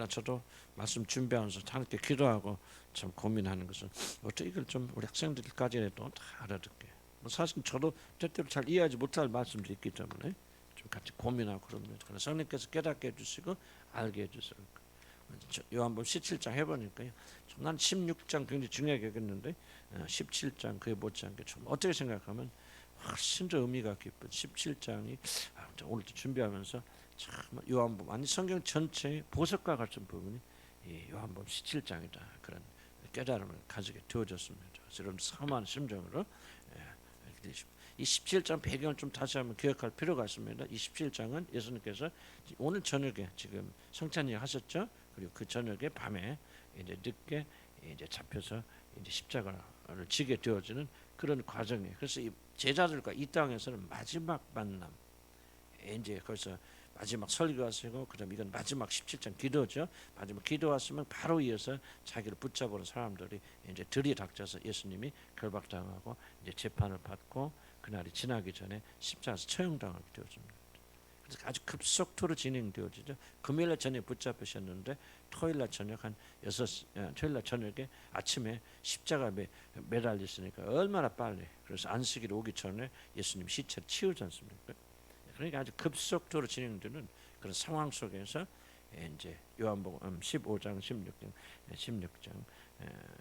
저도 말씀 준비하면서 하나님께 기도하고 참 고민하는 것은 어떻게 이걸 좀 우리 학생들까지라도 다 알아듣게. 사실 저도 때때로 잘 이해하지 못할 말씀도 있기 때문에 좀 같이 고민하고 그러면 성령께서 깨닫게 해주시고 알게 해주세요. 요한복음 17장 해보니까요. 난 16장 굉장히 중요하게 여겼는데 17장 그에 못지않게 좀 어떻게 생각하면 훨씬 더 의미가 깊은 17장이 오늘도 준비하면서 참 요한복음 아니 성경 전체의 보석과 같은 부분이 이 요한복음 17장이다 그런 깨달음을 가지게 되어졌습니다. 여러분 사모하는 심정으로 이 17장 배경을 좀 다시 한번 기억할 필요가 있습니다. 이 17장은 예수님께서 오늘 저녁에 지금 성찬일 하셨죠? 그리고 그 저녁에 밤에 이제 늦게 이제 잡혀서 이제 십자가를 지게 되어지는 그런 과정이에요. 그래서 이 제자들과 이 땅에서는 마지막 만남, 이제 거기서 마지막 설교하시고 그다음 이건 마지막 17장 기도죠. 마지막 기도하시면 바로 이어서 자기를 붙잡으러 사람들이 이제 들이닥쳐서 예수님이 결박당하고 이제 재판을 받고 그날이 지나기 전에 십자가에서 처형당하게 되어집니다. 그래서 아주 급속도로 진행되어지죠. 금요일날 저녁에 붙잡으셨는데 토요일날 저녁 한 6, 토요일날 저녁에 아침에 십자가에 매달리시니까 얼마나 빨리. 그래서 안식일 오기 전에 예수님 시체를 치우지 않습니까? 그러니까 아주 급속도로 진행되는 그런 상황 속에서 이제 요한복음 15장, 16장,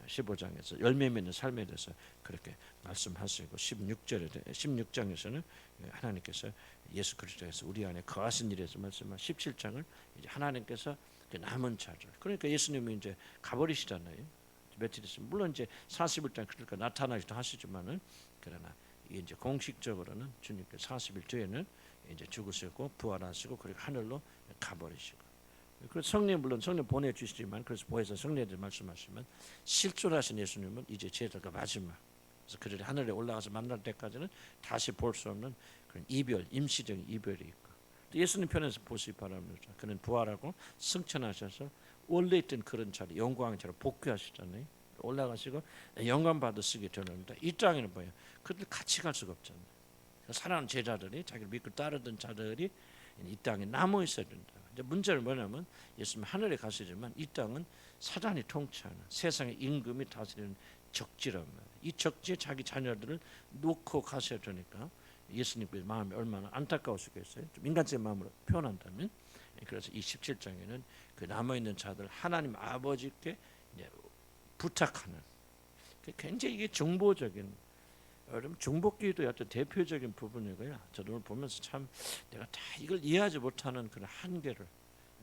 15장에서 열매 맺는 삶에 대해서 그렇게 말씀하시고 16장에서는 하나님께서 예수 그리스도에서 우리 안에 거하신 일에서 말씀한 17장을 이제 하나님께서 남은 자들 그러니까 예수님이 이제 가버리시잖아요. 며칠 있으면 물론 이제 40일 그러니까 나타나기도 하시지만은 그러나 이제 공식적으로는 주님께 40일 뒤에는 이제 죽으시고 부활하시고 그리고 하늘로 가버리시고 그래서 성령 물론 성령 보내주시지만 그래서 보혜사 성령들 말씀하시면 실존하신 예수님은 이제 제자가 마지막 그래서 그들이 하늘에 올라가서 만날 때까지는 다시 볼 수 없는 그런 이별 임시적인 이별이 있고 또 예수님 편에서 보시기 바랍니다. 그는 부활하고 승천하셔서 원래 있던 그런 자리 영광처럼 복귀하시잖아요. 올라가시고 영광 받으시게 되는데 이 땅에는 뭐예요? 그들 같이 갈 수가 없잖아요. 사랑하는 제자들이 자기를 믿고 따르던 자들이 이 땅에 남아 있어야 된다. 이제 문제는 뭐냐면 예수님 하늘에 가시지만 이 땅은 사단이 통치하는 세상의 임금이 다스리는 적지란 말이에요. 이 적지에 자기 자녀들을 놓고 가셔야 되니까 예수님의 마음이 얼마나 안타까우시겠어요. 좀 인간적인 마음으로 표현한다면 그래서 이 17장에는 그 남아 있는 자들 하나님 아버지께 이제 부탁하는 굉장히 이게 정보적인 여러분 중복기도의 어떤 대표적인 부분이고요. 저도 오늘 보면서 참 내가 다 이걸 이해하지 못하는 그런 한계를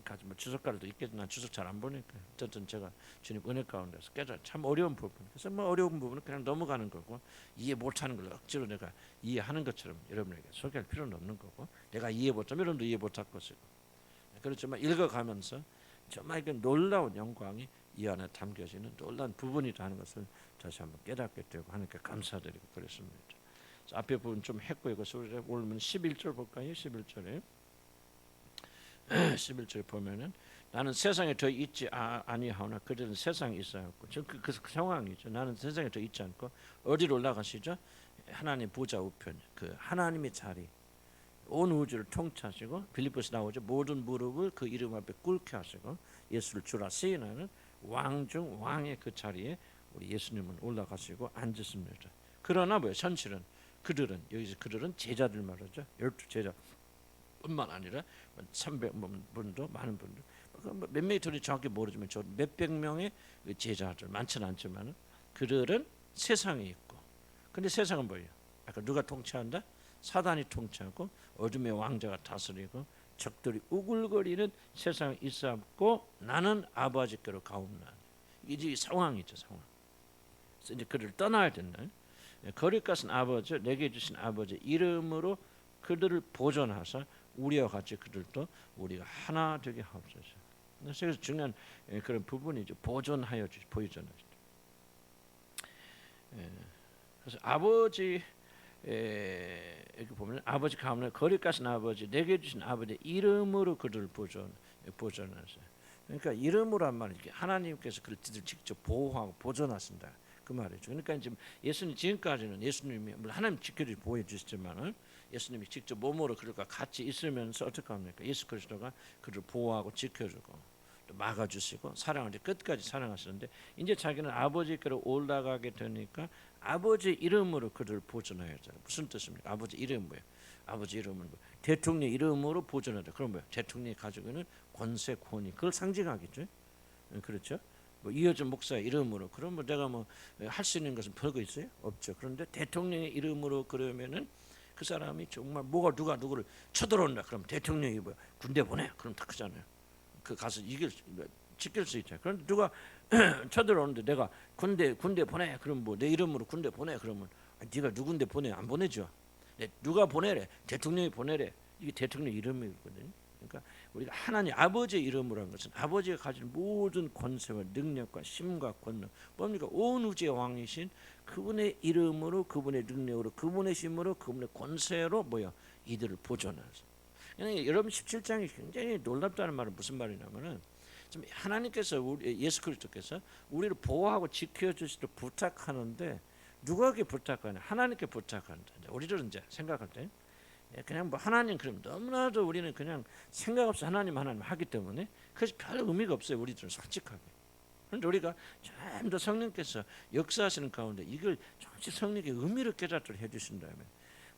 가지고 뭐 주석가들도 있겠지만 주석 잘 안 보니까 어쨌든 제가 주님 은혜 가운데서 깨달아 참 어려운 부분. 그래서 뭐 어려운 부분은 그냥 넘어가는 거고 이해 못하는 걸 억지로 내가 이해하는 것처럼 여러분에게 소개할 필요는 없는 거고 내가 이해 못하면 여러분도 이해 못할 것이고 그렇지만 읽어가면서 정말 그 놀라운 영광이 이 안에 담겨지는 놀라운 부분이다 하는 것을 다시 한번 깨닫게 되고 하나님께 감사드리고 그랬습니다. 앞에 부분 좀 했고 이거 오늘 11절 볼까요? 11절에 11절 보면은 나는 세상에 더 있지 아니하오나 그들은 세상에 있어야겠고 그 상황이죠. 나는 세상에 더 있지 않고 어디로 올라가시죠? 하나님 보좌 우편 그 하나님의 자리 온 우주를 통치하시고 빌립보서 나오죠. 모든 무릎을 그 이름 앞에 꿇게 하시고 예수를 주라 시인하는 왕중 왕의 그 자리에 우리 예수님은 올라가시고 앉으십니다. 그러나 뭐예요? 현실은 그들은 여기서 그들은 제자들 말하죠. 12제자 뿐만 아니라 300분도 많은 분들 몇 명이 들이 정확히 모르지만 저 몇백 명의 제자들 많지는 않지만 그들은 세상에 있고 근데 세상은 뭐예요? 아까 누가 통치한다? 사단이 통치하고 어둠의 왕자가 다스리고 적들이 우글거리는 세상에 있었고 나는 아버지께로 가옵나니 이제 상황이죠 상황. 그래서 이제 그를 떠나야 된다. 거리 가신 아버지 내게 주신 아버지 이름으로 그들을 보존하사 우리와 같이 그들도 우리가 하나 되게 하옵소서. 그래서 중요한 그런 부분이죠. 보존하여 보존하시죠. 그래서 아버지 이렇게 보면 아버지 가문에 거리 가신 아버지 내게 주신 아버지 이름으로 그들을 보존하세요. 그러니까 이름으로란 말은 하나님께서 그를 직접 보호하고 보존하신다 그 말이죠. 그러니까 지금 예수님 지금까지는 예수님이 물론 하나님 지켜주 보여주시지만은 예수님이 직접 몸으로 그들과 같이 있으면서 어떻게 합니까? 예수 그리스도가 그를 보호하고 지켜주고 또 막아주시고 사랑을 끝까지 사랑하시는데 이제 자기는 아버지께로 올라가게 되니까 아버지 이름으로 그를 보존해야 돼. 무슨 뜻입니까? 아버지 이름 뭐예요? 아버지 이름은 뭐? 대통령 이름으로 보존하다. 그럼 뭐예요? 대통령이 가지고 있는 권세 권위 그걸 상징하겠죠. 그렇죠? 뭐 이어준 목사의 이름으로 그럼 뭐 내가 뭐 할 수 있는 것은 별거 있어요? 없죠. 그런데 대통령의 이름으로 그러면은 그 사람이 정말 뭐가 누가 누구를 쳐들어온다. 그럼 대통령이 뭐 군대 보내. 그럼 다 크잖아요. 그 가서 지킬 수 있죠. 그런데 누가 쳐들어오는데 내가 군대 보내. 그럼 뭐 내 이름으로 군대 보내. 그러면 네가 누군데 보내? 안 보내죠. 누가 보내래? 대통령이 보내래. 이게 대통령 이름이거든요. 그러니까 우리가 하나님 아버지의 이름으로 한 것은 아버지가 가진 모든 권세와 능력과 힘과 권능 뭡니까? 온 우주의 왕이신 그분의 이름으로 그분의 능력으로 그분의 힘으로 그분의 권세로 뭐야? 이들을 보존하죠. 그러니까 여러분 17장이 굉장히 놀랍다는 말은 무슨 말이냐면은 좀 하나님께서 예수 그리스도께서 우리를 보호하고 지켜주시도록 부탁하는데 누구에게 부탁하냐? 하나님께 부탁한다. 우리들은 이제 생각할 때 그냥 뭐 하나님 그럼 너무나도 우리는 그냥 생각 없이 하나님 하기 때문에 그것이 별 의미가 없어요. 우리들은 솔직하게. 그런데 우리가 좀 더 성령께서 역사하시는 가운데 이걸 정말 성령의 의미를 깨닫도록 해주신다면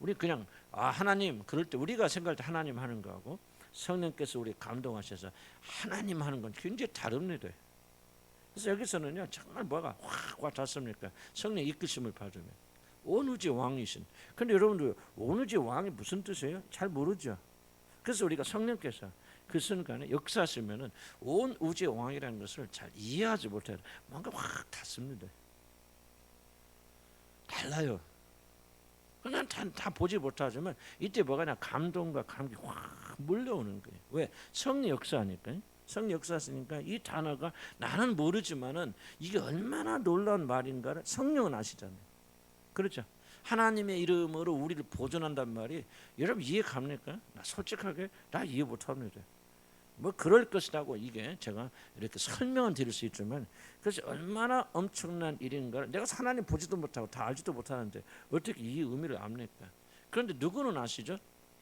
우리 그냥 하나님 그럴 때 우리가 생각할 때 하나님 하는 거하고 성령께서 우리 감동하셔서 하나님 하는 건 굉장히 다릅니다. 그래서 여기서는요 정말 뭐가 확 와닿습니까? 성령 이끄심을 받으면 온 우주의 왕이신. 근데 여러분들 온 우주의 왕이 무슨 뜻이에요? 잘 모르죠. 그래서 우리가 성령께서 그 순간에 역사하시면은 온 우주의 왕이라는 것을 잘 이해하지 못해요. 뭔가 확 닿습니다. 달라요. 그냥 다 보지 못하지만 이때 뭐가냐 감동과 감기 확 몰려오는 거예요. 왜? 성령 역사하니까. 성령 역사하시니까 이 단어가 나는 모르지만은 이게 얼마나 놀라운 말인가를 성령은 아시잖아요. 그렇죠. 하나님의 이름으로 우리를 보존한단 말이 여러분 이해 갑니까? 나 솔직하게 나 이해 못합니다. 뭐 그럴 것이라고 이게 제가 이렇게 설명은 드릴 수 있지만 그것이 얼마나 엄청난 일인가를 내가 하나님 보지도 못하고 다 알지도 못하는데 어떻게 이 의미를 압니까? 그런데 누구는 아시죠?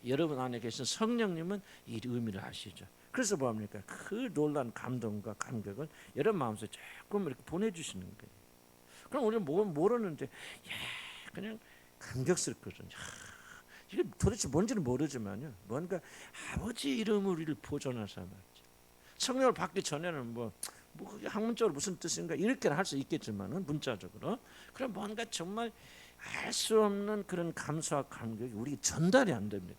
여러분 안에 계신 성령님은 이 의미를 아시죠. 그래서 뭐합니까? 그 놀란 감동과 감격을 여러분 마음속에 조금 이렇게 보내주시는 거예요. 그럼 우리는 모르는데 그냥 감격스럽거든요. 이게 도대체 뭔지는 모르지만요. 뭔가 아버지 이름으로 우리를 보존하사 말이죠. 성령을 받기 전에는 뭐 그게 학문적으로 무슨 뜻인가 이렇게는 할 수 있겠지만은 문자적으로 그럼 뭔가 정말 알 수 없는 그런 감사와 감격이 우리 전달이 안 됩니다.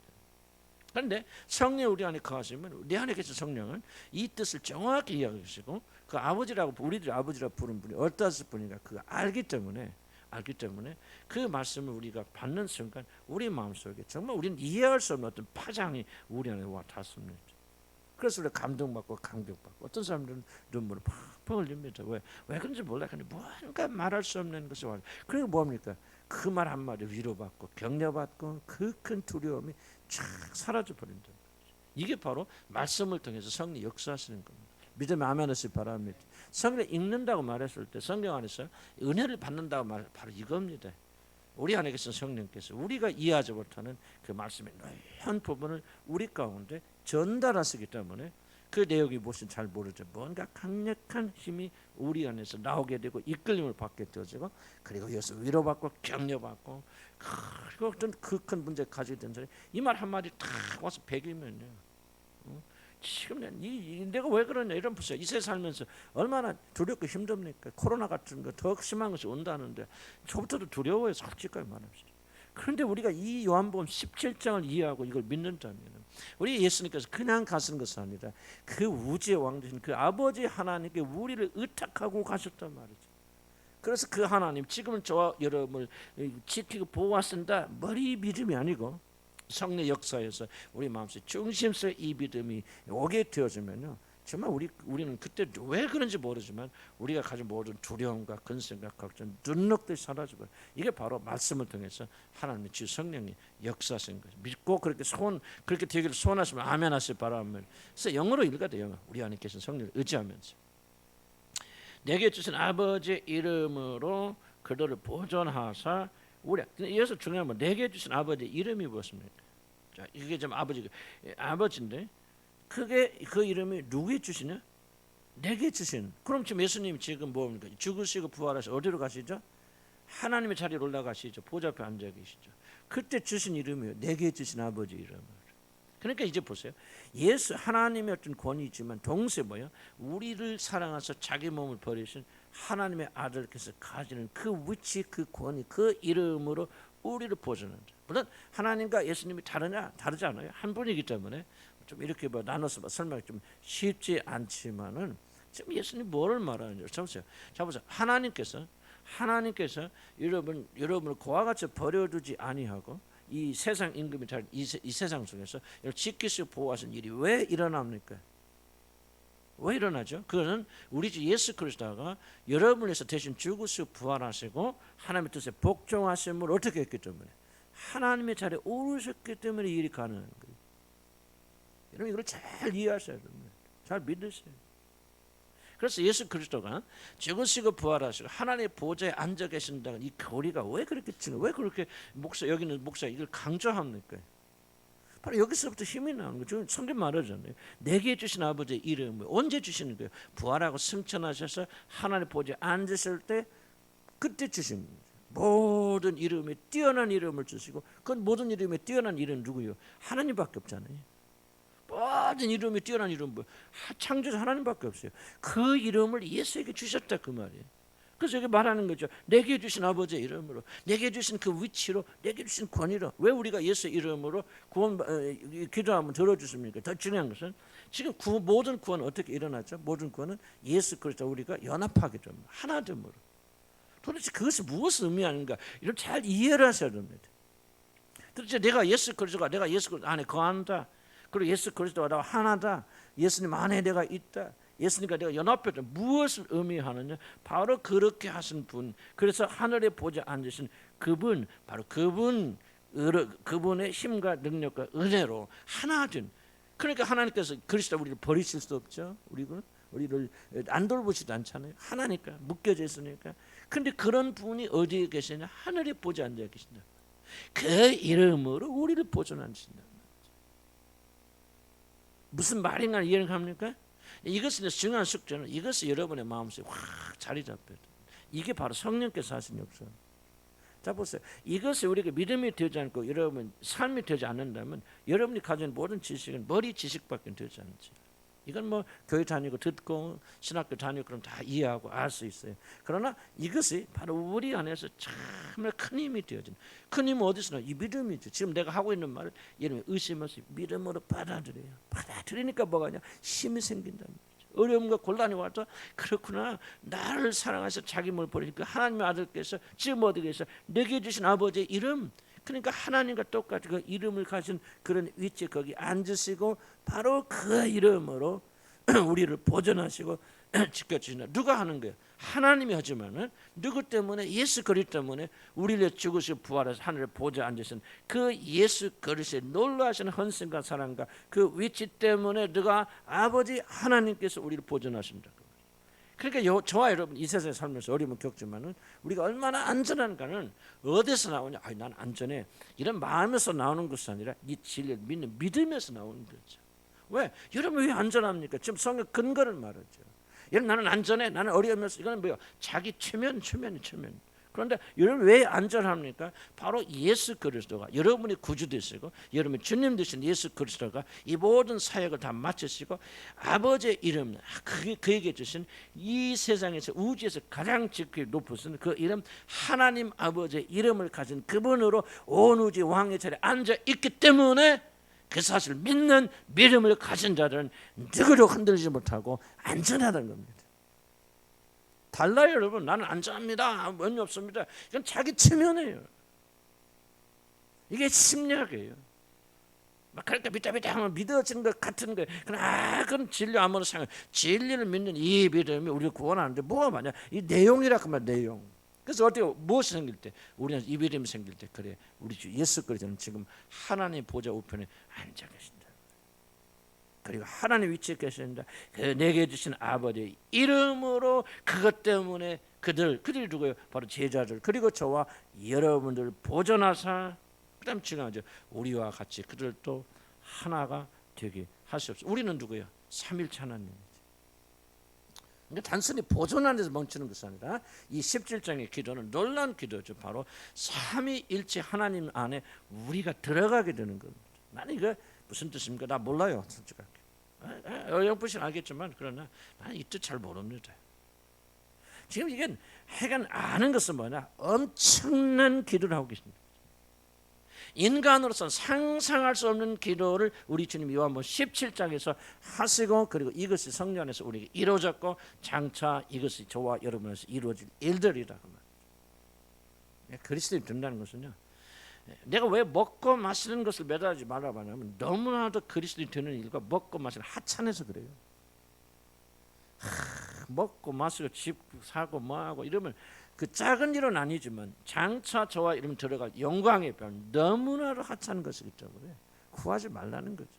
그런데 성령 우리 안에 거하시면 우리 안에 계신 성령은 이 뜻을 정확히 이해하시고 그 아버지라고 우리들이 아버지라고 부르는 분이 어떠한 분인가 그거 알기 때문에 그 말씀을 우리가 받는 순간 우리 마음속에 정말 우리는 이해할 수 없는 어떤 파장이 우리 안에 와 닿습니다. 그래서 우리가 감동받고 감격받고 어떤 사람들은 눈물을 팍팍 흘립니다. 왜 그런지 몰라. 근데 뭔가 말할 수 없는 것이 와요. 그리고 뭡니까? 그 말 한마디 위로받고 격려받고 그 큰 두려움이 쫙 사라져 버린다. 이게 바로 말씀을 통해서 성령 역사하시는 겁니다. 믿음에 아멘 하시기 바랍니다. 성경 읽는다고 말했을 때 성경 안에서 은혜를 받는다고 말 바로 이겁니다. 우리 안에 계신 성령께서 우리가 이해하지 못하는 그 말씀의 한 부분을 우리 가운데 전달하시기 때문에 그 내용이 무엇인지 잘 모르죠. 뭔가 강력한 힘이 우리 안에서 나오게 되고 이끌림을 받게 되어지고 그리고 여기서 위로받고 격려받고 그리고 어떤 그 큰 문제 가지게 된 사람이 이 말 한마디 탁 와서 배기면요. 지금 내가 왜 그러냐 이런 보세요. 이 세상 살면서 얼마나 두렵고 힘듭니까? 코로나 같은 거 더 심한 것이 온다는데 저부터도 두려워요. 솔직하게 말합시다. 그런데 우리가 이 요한복음 17장을 이해하고 이걸 믿는다면 우리 예수님께서 그냥 가시는 것이 아니라 그 우주의 왕 되신 그 아버지 하나님께 우리를 의탁하고 가셨단 말이죠. 그래서 그 하나님 지금은 저와 여러분을 지키고 보호하신다 머리 믿음이 아니고 성령 역사에서 우리 마음속 중심스레 이 믿음이 오게 되어지면요 정말 우리는 그때 왜 그런지 모르지만 우리가 가진 모든 두려움과 근심과 걱정 눈녹듯이 사라지고 이게 바로 말씀을 통해서 하나님의 주 성령이 역사하신 거죠. 믿고 그렇게 되기를 소원하시면 아멘 하시기 바랍니다. 그래서 영어로 읽어야 돼요. 우리 안에 계신 성령을 의지하면서 내게 주신 아버지의 이름으로 그들을 보존하사 우리 이어서 중요한 건 내게 주신 아버지의 이름이 무엇입니까? 자, 이게 좀 아버지인데 그게 그 이름이 누구에 주시냐? 내게 주신. 그럼 지금 예수님 지금 뭡니까? 죽으시고 부활하셔 어디로 가시죠? 하나님의 자리로 올라가시죠. 보좌 앞에 앉아 계시죠. 그때 주신 이름이요, 내게 주신 아버지 이름. 그러니까 이제 보세요. 예수 하나님의 어떤 권위지만 동시에 뭐요? 우리를 사랑하셔 자기 몸을 버리신 하나님의 아들께서 가지는 그 위치, 그 권위, 그 이름으로 우리를 보존한다. 물론 하나님과 예수님이 다르지 않아요. 한 분이기 때문에 좀 이렇게 나눠서 설명이 좀 쉽지 않지만은 지금 예수님 뭐를 말하는지 보세요. 자 보세요. 하나님께서 여러분을 그와 같이 버려두지 아니하고 이 세상 임금이 이 세상 속에서 지키시고 보호하신 일이 왜 일어납니까? 왜 일어나죠? 그거는 우리 주 예수 그리스도가 여러분을 위해서 대신 죽으시고 부활하시고 하나님의 뜻에 복종하심을 어떻게 했기 때문에 하나님의 자리에 오르셨기 때문에 이 일이 가능한 거예요. 여러분 이걸 잘 이해하셔야 됩니다. 잘 믿으세요. 그래서 예수 그리스도가 죽으시고 부활하시고 하나님의 보좌에 앉아 계신다는 이 교리가 왜 그렇게 왜 그렇게 여기는 목사 이걸 강조합니까? 바로 여기서부터 힘이 나는 거죠. 성경 말하잖아요. 내게 주신 아버지의 이름을 언제 주시는 거예요? 부활하고 승천하셔서 하나님의 보좌에 앉으실 때 그때 주신 거예요. 모든 이름에 뛰어난 이름을 주시고 그 모든 이름에 뛰어난 이름은 누구예요? 하나님밖에 없잖아요. 모든 이름이 뛰어난 이름 창조자 하나님밖에 없어요. 그 이름을 예수에게 주셨다 그 말이에요. 그래서 여기 말하는 거죠. 내게 주신 아버지의 이름으로, 내게 주신 그 위치로, 내게 주신 권위로. 왜 우리가 예수의 이름으로 기도하면 들어주십니까? 더 중요한 것은 지금 모든 구원은 어떻게 일어나죠? 모든 구원은 예수 그리스도 우리가 연합하게 됩니다. 하나됨으로. 도대체 그것이 무엇을 의미하는가? 이걸 잘 이해를 하셔야 됩니다. 도대체 내가 예수 그리스도 안에 거한다. 그리고 예수 그리스도와 나와 하나다. 예수님 안에 내가 있다. 예수님과 내가 연합했다. 무엇을 의미하느냐? 바로 그렇게 하신 분. 그래서 하늘에 보좌에 앉으신 그분, 바로 그분의 힘과 능력과 은혜로 하나된. 그러니까 하나님께서 그리스도 우리를 버리실 수 없죠. 우리를 안 돌보지도 않잖아요. 하나니까 묶여져 있으니까. 근데 그런 분이 어디에 계시냐? 하늘에 보좌에 앉아 계신다. 그 이름으로 우리를 보존하신다. 무슨 말인가 이해는 갑니까? 이것은 중요한 숙제는 이것이 여러분의 마음속에 확 자리 잡혀요. 이게 바로 성령께서 하신 역사. 자 보세요. 이것이 우리가 믿음이 되지 않고 여러분 삶이 되지 않는다면 여러분이 가진 모든 지식은 머리 지식밖에 되지 않지. 이건 뭐 교회 다니고 듣고 신학교 다니고 그럼 다 이해하고 알 수 있어요. 그러나 이것이 바로 우리 안에서 정말 큰 힘이 되어진. 큰 힘은 어디서 나요? 이 믿음이죠. 지금 내가 하고 있는 말을 예를 의심없이 믿음으로 받아들여요. 받아들이니까 뭐가 냐 힘이 생긴다는 거죠. 어려움과 곤란이 와도 그렇구나. 나를 사랑하셔 자기 몸을 버리니까 하나님의 아들께서 지금 어디 계셔? 내게 주신 아버지의 이름. 그러니까 하나님과 똑같이 그 이름을 가진 그런 위치에 거기 앉으시고 바로 그 이름으로 우리를 보존하시고 지켜주신다. 누가 하는 거예요? 하나님이 하지만은 누구 때문에? 예수 그리스도 때문에 우리를 죽으시고 부활해서 하늘에 보좌에 앉으신 그 예수 그리스도의 놀라우신 헌신과 사랑과 그 위치 때문에 누가 아버지 하나님께서 우리를 보존하신다. 그러니까 저와 여러분 이 세상에 살면서 어려움을 겪지만은 우리가 얼마나 안전한가는 어디서 나오냐? 난 안전해. 이런 마음에서 나오는 것이 아니라 이 진리를 믿는 믿음에서 나오는 거죠. 왜? 여러분 왜 안전합니까? 지금 성경 근거를 말하죠. 여러분 나는 안전해. 나는 어려우면서 이건 뭐야? 자기 최면. 그런데 여러분 왜 안전합니까? 바로 예수 그리스도가 여러분이 구주 되시고 여러분이 주님 되신 예수 그리스도가 이 모든 사역을 다 마치시고 아버지의 이름 그에게 주신 이 세상에서 우주에서 가장 지극히 높으신 그 이름 하나님 아버지의 이름을 가진 그분으로 온 우주 왕의 자리에 앉아 있기 때문에 그 사실을 믿는 믿음을 가진 자들은 누구도 흔들리지 못하고 안전하다는 겁니다. 달라요 여러분. 나는 안전합니다. 원리 없습니다. 이건 자기 체면이에요. 이게 심리학이에요. 막 그렇게 믿다 하면 믿어지는 것 같은 거예요. 그건 진리 아무나 상관. 진리를 믿는 이 믿음이 우리를 구원하는데 뭐가 많냐? 이 내용이라 그 말 내용. 그래서 어떻게 무엇이 생길 때 우리는 이 믿음이 생길 때 그래 우리 주 예수 그리스도는 지금 하나님 보좌 우편에 앉아 계신다. 그리고 하나님 위치에 계신다. 그 내게 주신 아버지의 이름으로 그것 때문에 그들이 누구예요? 바로 제자들 그리고 저와 여러분들 보존하사 그다음 중요하죠. 우리와 같이 그들도 하나가 되게 하시옵소서. 우리는 누구예요? 삼일체 하나님이죠. 그러니까 단순히 보존하는 데서 멈추는 것이 아니라 이 17장의 기도는 놀라운 기도죠. 바로 삼위일체 하나님 안에 우리가 들어가게 되는 겁니다. 나는 이거 무슨 뜻입니까? 나 몰라요. 솔직하게. 어영부신 알겠지만 그러나 나는 이 뜻 잘 모릅니다. 지금 이게 해간 아는 것은 뭐냐? 엄청난 기도를 하고 계십니다. 인간으로서는 상상할 수 없는 기도를 우리 주님 요한복음 17장에서 하시고 그리고 이것이 성령 안에서 우리에게 이루어졌고 장차 이것이 저와 여러분에서 이루어질 일들이라. 그리스도인이 된다는 것은요. 내가 왜 먹고 마시는 것을 매달리지 말라고 하냐면 너무나도 그리스도인이 되는 일과 먹고 마시는 하찮아서 그래요. 먹고 마시고 집 사고 뭐하고 이러면 그 작은 일은 아니지만 장차 저와 이름 들어갈 영광의 별 너무나도 하찮은 것이기 때문에 구하지 말라는 거죠.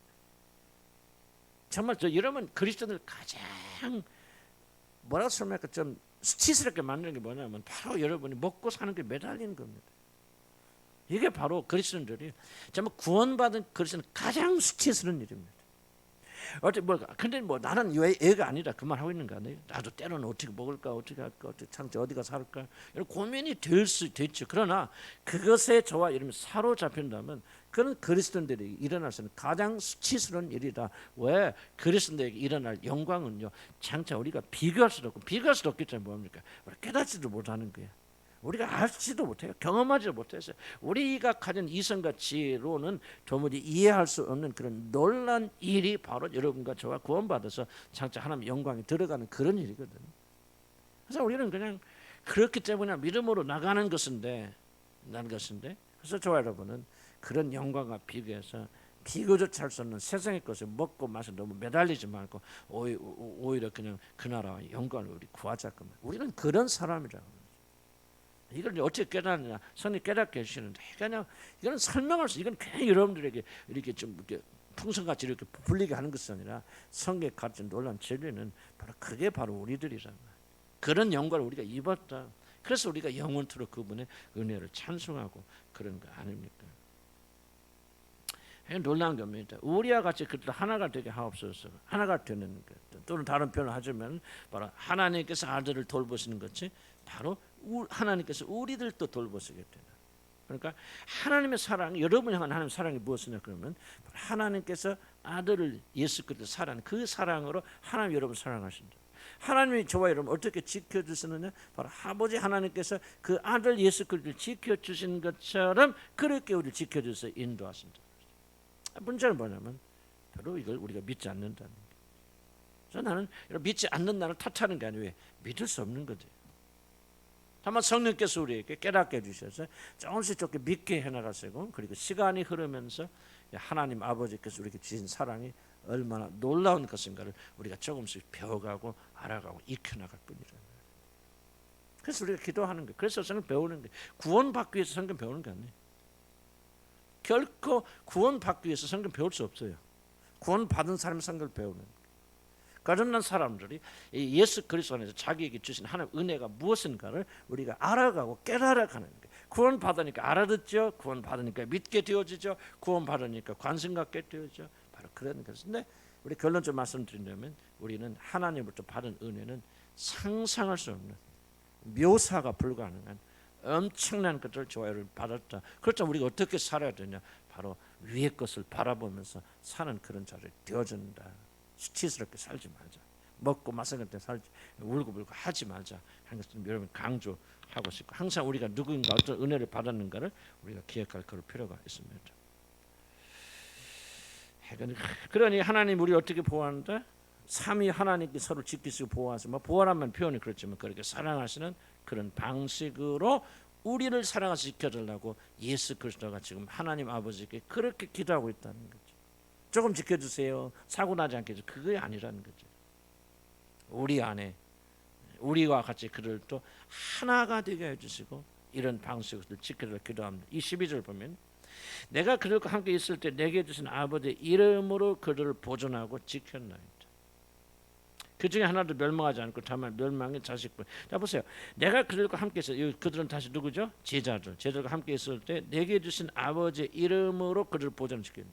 정말 저 여러분 그리스도인을 가장 뭐라고 설명할까 좀 수치스럽게 만드는 게 뭐냐면 바로 여러분이 먹고 사는 게 매달리는 겁니다. 이게 바로 그리스도인들이 정말 구원받은 그리스도인 가장 수치스러운 일입니다. 근데 나는 왜 애가 아니라 그 말 하고 있는 거 아니에요? 나도 때로는 어떻게 먹을까, 어떻게 할까, 어떻게 참지 어디가 살까 이런 고민이 될 수 있죠. 그러나 그것에 저와 이름이 사로잡힌다면 그런 그리스도인들이 일어날 수 있는 가장 수치스러운 일이다. 왜 그리스도인들에게 일어날 영광은요 장차 우리가 비교할 수도 없기 때문에 뭡니까? 깨닫지도 못하는 거예요. 우리가 알지도 못해요. 경험하지도 못했어요. 우리가 가진 이성과 지혜로는 도무지 이해할 수 없는 그런 놀란 일이 바로 여러분과 저와 구원받아서 장차 하나님의 영광에 들어가는 그런 일이거든요. 그래서 우리는 그냥 그렇기 때문에 믿음으로 나가는 것인데 그래서 저와 여러분은 그런 영광과 비교해서 비교조차 할 수 없는 세상의 것을 먹고 마셔 너무 매달리지 말고 오히려 그냥 그 나라와 영광을 우리 구하자고. 우리는 그런 사람이라고. 이걸 어떻게 깨닫느냐? 성령이 깨닫게 해주시는데 그냥 이거는 설명할 수, 이건 그냥 여러분들에게 이렇게 좀 이렇게 풍선같이 이렇게 불리게 하는 것이 아니라 성경에 가르친 놀라운 진리는 바로 그게 바로 우리들이란 말이에요. 그런 영광을 우리가 입었다. 그래서 우리가 영원토록 그분의 은혜를 찬송하고 그런 거 아닙니까? 놀라운 겁니다. 우리와 같이 그들 하나가 되게 하옵소서. 하나가 되는 것. 또는 다른 표현을 하자면 바로 하나님께서 아들을 돌보시는 것이 바로 하나님께서 우리들도 돌보시게 되는. 그러니까 하나님의 사랑, 여러분 향한 하나님의 사랑이 무엇이냐 그러면 하나님께서 아들을 예수 그리스도 사랑, 그 사랑으로 하나님 여러분 사랑하신다. 하나님이 저와 여러분 어떻게 지켜주시느냐? 바로 아버지 하나님께서 그 아들 예수 그리스도를 지켜주신 것처럼 그렇게 우리를 지켜주셔서 인도하신다. 문제는 뭐냐면 바로 이걸 우리가 믿지 않는다는 거예요. 그래서 나는 믿지 않는 나를 탓하는 게 아니에요. 믿을 수 없는 거죠. 다만 성령께서 우리에게 깨닫게 해주셔서 조금씩 조금 믿게 해나가시고 그리고 시간이 흐르면서 하나님 아버지께서 우리에게 주신 사랑이 얼마나 놀라운 것인가를 우리가 조금씩 배워가고 알아가고 익혀나갈 뿐이라. 그래서 우리가 기도하는 거예요. 그래서 성경 배우는 거예요. 구원받기 위해서 성경 배우는 게 아니에요. 결코 구원받기 위해서 성경 배울 수 없어요. 구원받은 사람이 성경을 배우는 거예요. 거듭난 사람들이 예수 그리스도 안에서 자기에게 주신 하나님 은혜가 무엇인가를 우리가 알아가고 깨달아가는 거예요. 구원받으니까 알아듣죠. 구원받으니까 믿게 되어지죠. 구원받으니까 관심 갖게 되어지죠. 바로 그런 것인데 우리 결론적으로 말씀드린다면 우리는 하나님으로부터 받은 은혜는 상상할 수 없는 묘사가 불가능한 엄청난 것을 좋아요를 받았다. 그렇다면 우리가 어떻게 살아야 되냐? 바로 위의 것을 바라보면서 사는 그런 자를 되어준다. 수치스럽게 살지 말자. 먹고 마시는 때 살지 울고불고 하지 말자 하는 것을 여러분 강조하고 싶고 항상 우리가 누군가 어떤 은혜를 받았는가를 우리가 기억할 그럴 필요가 있습니다. 그러니 하나님 우리 어떻게 보호한다? 삼위 하나님께 서로 지키시고 보호하시고 보호라면 표현이 그렇지만 그렇게 사랑하시는 그런 방식으로 우리를 사랑하시 지켜달라고 예수 그리스도가 지금 하나님 아버지께 그렇게 기도하고 있다는 거죠. 조금 지켜주세요. 사고 나지 않게 해주세요. 그게 아니라는 거죠. 우리 안에 우리와 같이 그를 또 하나가 되게 해주시고 이런 방식으로 지켜달라고 기도합니다. 이 12절 보면 내가 그들과 함께 있을 때 내게 주신 아버지의 이름으로 그들을 보존하고 지켰나이다. 그 중에 하나도 멸망하지 않고 다만 멸망의 자식뿐. 자 보세요. 내가 그들과 함께 있어. 그들은 다시 누구죠? 제자들과 함께 있을 때 내게 주신 아버지의 이름으로 그들을 보존시켰다.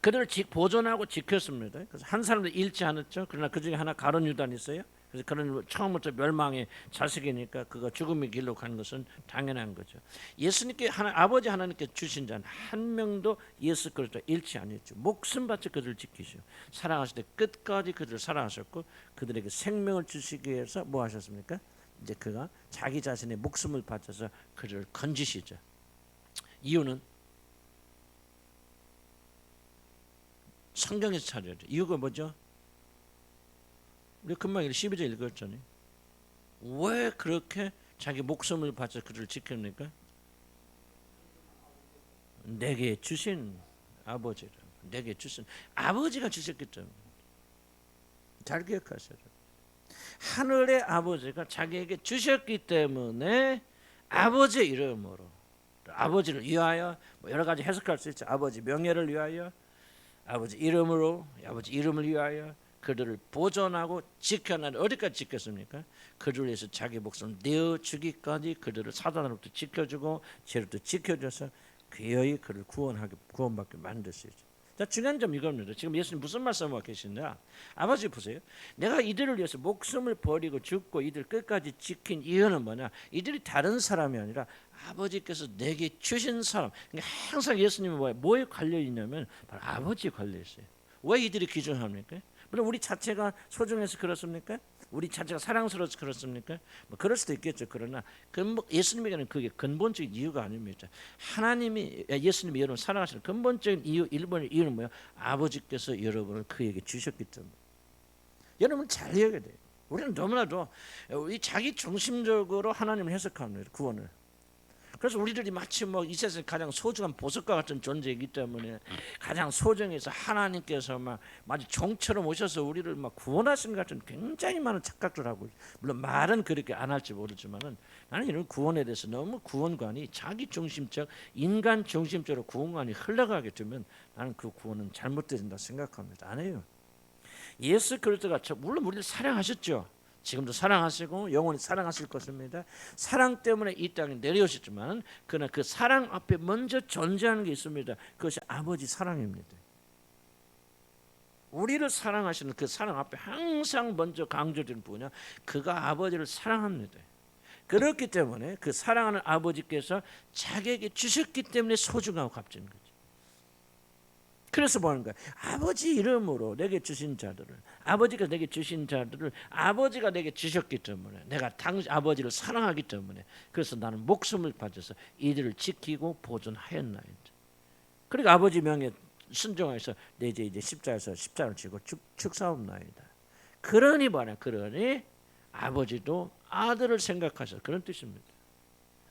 그들을 보존하고 지켰습니다. 그래서 한 사람도 잃지 않았죠. 그러나 그 중에 하나 가룟 유다는 있어요. 그래서 그는 처음부터 멸망의 자식이니까 그가 죽음의 길로 간 것은 당연한 거죠. 예수님께 아버지 하나님께 주신 자는 한 명도 예수 그리스도 잃지 않았죠. 목숨 바쳐 그들을 지키시오. 사랑하실 때 끝까지 그들을 사랑하셨고 그들에게 생명을 주시기 위해서 뭐 하셨습니까? 이제 그가 자기 자신의 목숨을 바쳐서 그들을 건지시죠. 이유는 성경에서 찾아야 돼. 이유가 뭐죠? 우리 금방 12절 읽었잖아요. 왜 그렇게 자기 목숨을 바쳐 그들을 지킵니까? 내게 주신 아버지라. 내게 주신 아버지가 주셨기 때문에. 잘 기억하셔야 돼요. 하늘의 아버지가 자기에게 주셨기 때문에 아버지의 이름으로, 아버지를 위하여 뭐 여러 가지 해석할 수 있죠. 아버지 명예를 위하여, 아버지 이름으로, 아버지 이름을 위하여 그들을 보존하고 지켜나는. 어디까지 지켰습니까? 그들을 위해서 자기 목숨을 내어주기까지 그들을 사단으로부터 지켜주고 죄로부터 지켜줘서 귀하이 그를 구원받게 만드시죠. 자, 중요한 점 이겁니다. 지금 예수님 무슨 말씀하고 계시냐? 아버지 보세요. 내가 이들을 위해서 목숨을 버리고 죽고 이들 끝까지 지킨 이유는 뭐냐? 이들이 다른 사람이 아니라 아버지께서 내게 주신 사람. 그러니까 항상 예수님은 뭐에 걸려 있냐면 바로 아버지에 걸려 있어요. 왜 이들이 귀중합니까? 물론 우리 자체가 소중해서 그렇습니까? 우리 자체가 사랑스러워서 그렇습니까? 뭐 그럴 수도 있겠죠. 그러나 예수님에게는 그게 근본적인 이유가 아닙니다. 하나님이 예수님이 여러분 사랑하시는 근본적인 이유, 1번의 이유는 뭐예요? 아버지께서 여러분을 그에게 주셨기 때문에. 여러분 잘 이해가 돼요. 우리는 너무나도 이 자기 중심적으로 하나님을 해석합니다. 구원을. 그래서 우리들이 마치 뭐 이 세상에 가장 소중한 보석과 같은 존재이기 때문에 가장 소중해서 하나님께서 막 마치 종처럼 오셔서 우리를 막 구원하신 것 같은 굉장히 많은 착각을 하고, 물론 말은 그렇게 안 할지 모르지만은 나는 이런 구원에 대해서 너무 구원관이 자기 중심적, 인간 중심적으로 구원관이 흘러가게 되면 나는 그 구원은 잘못된다 생각합니다. 안 해요. 예수 그리스도가 물론 우리를 사랑하셨죠. 지금도 사랑하시고 영원히 사랑하실 것입니다. 사랑 때문에 이 땅에 내려오셨지만 그러나 그 사랑 앞에 먼저 존재하는 게 있습니다. 그것이 아버지 사랑입니다. 우리를 사랑하시는 그 사랑 앞에 항상 먼저 강조되는 분야, 그가 아버지를 사랑합니다. 그렇기 때문에 그 사랑하는 아버지께서 자기에게 주셨기 때문에 소중하고 값진 거죠. 그래서 뭐 하는 거야? 아버지 이름으로 내게 주신 자들을, 아버지가 내게 주신 자들을 아버지가 내게 주셨기 때문에, 내가 당신 아버지를 사랑하기 때문에, 그래서 나는 목숨을 바쳐서 이들을 지키고 보존하였나이다. 그러니까 아버지 명에 순종해서 내 이제 십자가에서 십자가를 지고 축사옵나이다. 그러니 뭐냐? 그러니 아버지도 아들을 생각하셔서, 그런 뜻입니다.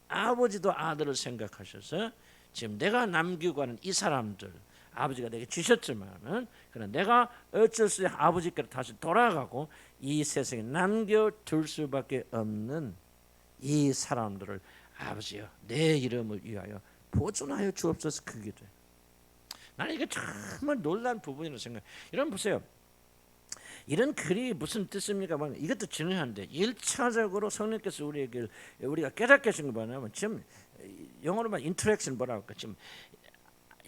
아버지도 아들을 생각하셔서 지금 내가 남기고 가는 이 사람들, 아버지가 내게 주셨지만은 그러나 내가 어쩔 수 없이 아버지께로 다시 돌아가고 이 세상에 남겨둘 수밖에 없는 이 사람들을 아버지여 내 이름을 위하여 보존하여 주옵소서. 그게 돼. 나는 이게 정말 놀라운 부분이라고 생각해요. 여러분 보세요. 이런 글이 무슨 뜻입니까? 이것도 중요한데 1차적으로 성령께서 우리가 깨닫게 하신 거 뭐냐면, 지금 영어로만 인터랙션 뭐라고 할까? 지금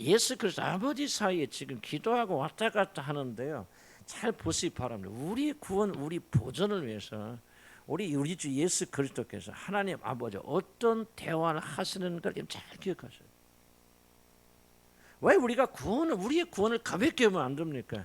예수 그리스도 아버지 사이에 지금 기도하고 왔다 갔다 하는데요. 잘 보시기 바랍니다. 우리 구원, 우리 보존을 위해서 우리 주 예수 그리스도께서 하나님 아버지 어떤 대화를 하시는 걸 잘 기억하셔요. 왜 우리가 우리의 구원을 가볍게 하면 안 됩니까?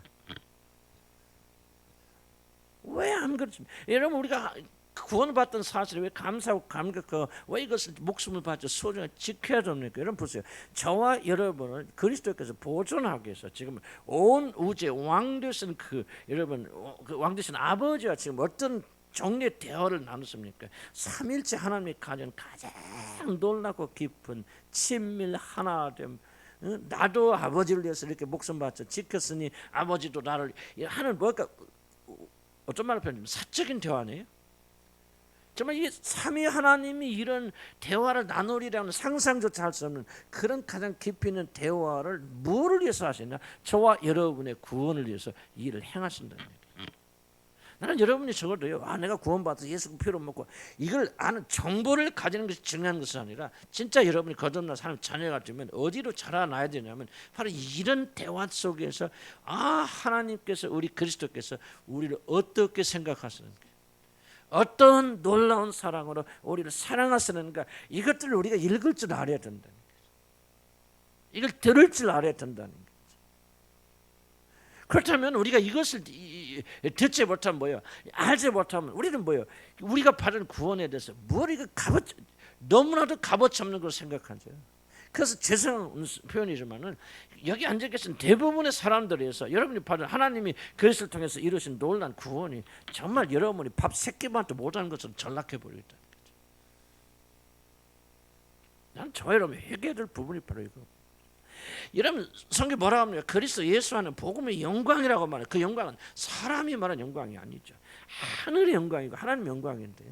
왜 안 그렇습니까? 여러분 우리가 구원받던 사실에 왜 감사하고 감격하고 왜 이것을 목숨을 바쳐 소중하게 지켜야 됩니까? 여러분 보세요. 저와 여러분을 그리스도께서 보존하기 위해서 지금 온 우주의 왕 되신 여러분 그 왕 되신 아버지와 지금 어떤 종류의 대화를 나눴습니까? 삼일째 하나님이 가진 가장 놀랍고 깊은 친밀 하나됨. 나도 아버지를 위해서 이렇게 목숨 바쳐 지켰으니 아버지도 나를 하는 뭘까? 어떤 말을 표현하면 사적인 대화네요. 정말 이 삼위 하나님이 이런 대화를 나누리라는 상상조차 할 수 없는 그런 가장 깊이 있는 대화를 뭐를 위해서 하시냐? 저와 여러분의 구원을 위해서 이 일을 행하신다는 얘기예요. 나는 여러분이 적어도요. 내가 구원받아서 예수 피로 먹고 이걸 아는 정보를 가지는 것이 중요한 것이 아니라 진짜 여러분이 거듭나 하나님 자녀가 되면 어디로 자라나야 되냐면 바로 이런 대화 속에서 하나님께서 우리 그리스도께서 우리를 어떻게 생각하시는가, 어떤 놀라운 사랑으로 우리를 사랑하시는가, 이것들을 우리가 읽을 줄 알아야 된다는 거죠. 이걸 들을 줄 알아야 된다는 거죠. 그렇다면 우리가 이것을 듣지 못하면 뭐예요? 알지 못하면 우리는 뭐예요? 우리가 받은 구원에 대해서 머리가 너무나도 값어치 없는 걸 생각하죠. 그래서 죄송한 표현이지만은 여기 앉아 계신 대부분의 사람들에서 여러분이 받은 하나님이 그리스도를 통해서 이루신 놀라운 구원이 정말 여러분이 밥 3끼만도 못하는 것처럼 전락해 버리다. 난 저 여러분 회개해야 될 부분이 바로 이거. 여러분 성경 뭐라 합니까? 그리스도 예수 안에 복음의 영광이라고 말해요. 그 영광은 사람이 말하는 영광이 아니죠. 하늘의 영광이고 하나님의 영광인데요.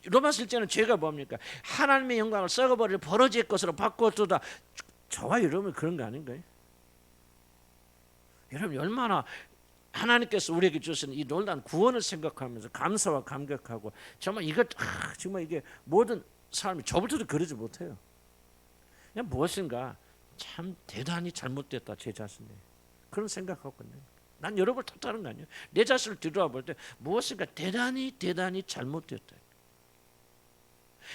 로마서 1장은 죄가 뭡니까? 하나님의 영광을 썩어버릴 버러지의 것으로 바꿔두다. 저와 여러분 그런 거 아닌가요? 여러분 얼마나 하나님께서 우리에게 주신 이 놀라운 구원을 생각하면서 감사와 감격하고 정말 정말 이게 모든 사람이 저부터도 그러지 못해요. 그냥 무엇인가 참 대단히 잘못됐다 제 자신이 그런 생각하거든요. 난 여러분을 탓하는 거 아니에요. 내 자신을 뒤돌아볼 때 무엇인가 대단히 잘못됐다.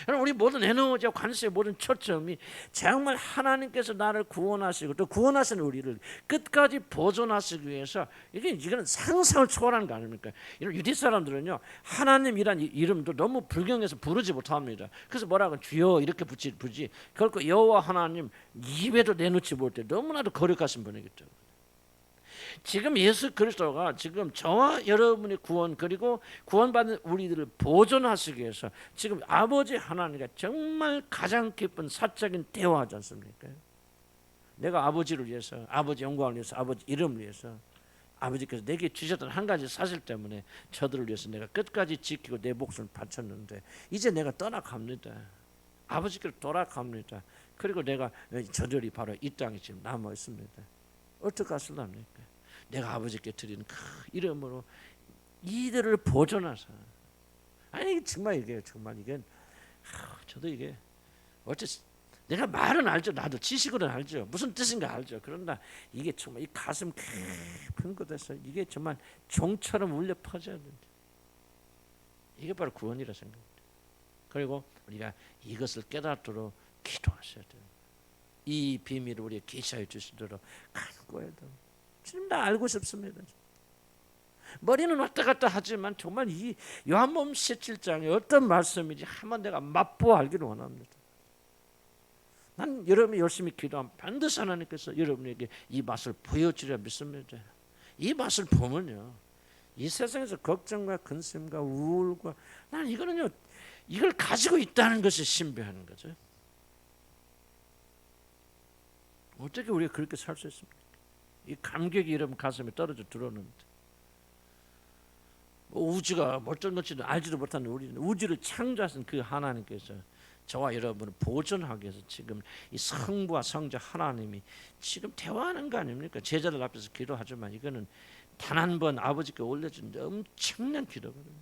여러분 우리 모든 에너지와 관심의 모든 초점이 정말 하나님께서 나를 구원하시고 또 구원하신 우리를 끝까지 보존하시기 위해서 이거는 상상을 초월하는 거 아닙니까? 이런 유대 사람들은요 하나님이란 이름도 너무 불경해서 부르지 못합니다. 그래서 뭐라고 주여 이렇게 부르지 결코 여호와 하나님 입에도 내놓지 못해. 너무나도 거룩하신 분이기 때문에. 지금 예수 그리스도가 지금 저와 여러분의 구원 그리고 구원받은 우리들을 보존하시기 위해서 지금 아버지 하나님과 정말 가장 기쁜 사적인 대화하지 않습니까? 내가 아버지를 위해서, 아버지 영광을 위해서, 아버지 이름을 위해서 아버지께서 내게 주셨던 한 가지 사실 때문에 저들을 위해서 내가 끝까지 지키고 내 목숨을 바쳤는데 이제 내가 떠나갑니다. 아버지께로 돌아갑니다. 그리고 내가 저들이 바로 이 땅에 지금 남아 있습니다. 어떻게 하실랍니까? 내가 아버지께 드리는 그 이름으로 이들을 보존하사. 아니 정말 이게 저도 이게 내가 말은 알죠. 나도 지식으로는 알죠. 무슨 뜻인가 알죠. 그런다 이게 정말 이 가슴 깊은 곳에서 이게 정말 종처럼 울려 퍼져야 된다. 이게 바로 구원이라 생각합니다. 그리고 우리가 이것을 깨닫도록 기도하셔야 돼요. 이 비밀을 우리에게 계시하여 주시도록 간구해야 돼요. 지금 다 알고 싶습니다. 머리는 왔다 갔다 하지만 정말 이 요한복음 17장에 어떤 말씀인지 한번 내가 맛보아 알기를 원합니다. 난 여러분이 열심히 기도하면 반드시 하나님께서 여러분에게 이 맛을 보여주려 믿습니다. 이 맛을 보면요, 이 세상에서 걱정과 근심과 우울과 난 이거는요, 이걸 가지고 있다는 것이 신비한 거죠. 어떻게 우리가 그렇게 살 수 있습니까? 이 감격이 여러분 가슴에 떨어져 들어오는데 우주가 멀쩡멀쩡 알지도 못하는 우리는 우주를 창조하신 그 하나님께서 저와 여러분을 보존하기 위해서 지금 이 성부와 성자 하나님이 지금 대화하는 거 아닙니까? 제자들 앞에서 기도하지만 이거는 단 한 번 아버지께 올려준 엄청난 기도거든요.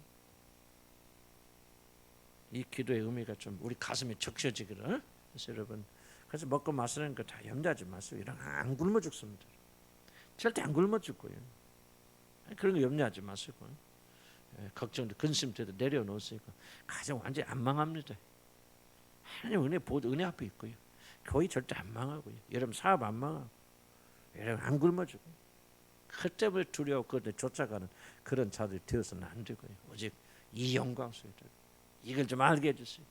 이 기도의 의미가 좀 우리 가슴에 적셔지기를. 그래서 여러분 그래서 먹고 마시는 거 다 염려하지 마세요. 이런 안 굶어 죽습니다. 절대 안 굶어 죽고요. 그런 거 염려하지 마시고 걱정도 근심도 내려놓으시고 가정 완전히 안 망합니다. 하나님 은혜 앞에 있고요. 거의 절대 안 망하고요. 여러분 사업 안 망하고 여러분 안 굶어 죽고 그 때문에 두려워 그때 쫓아가는 그런 자들이 되어서는 안 되고요. 오직 이 영광 속에 이걸 좀 알게 해주세요.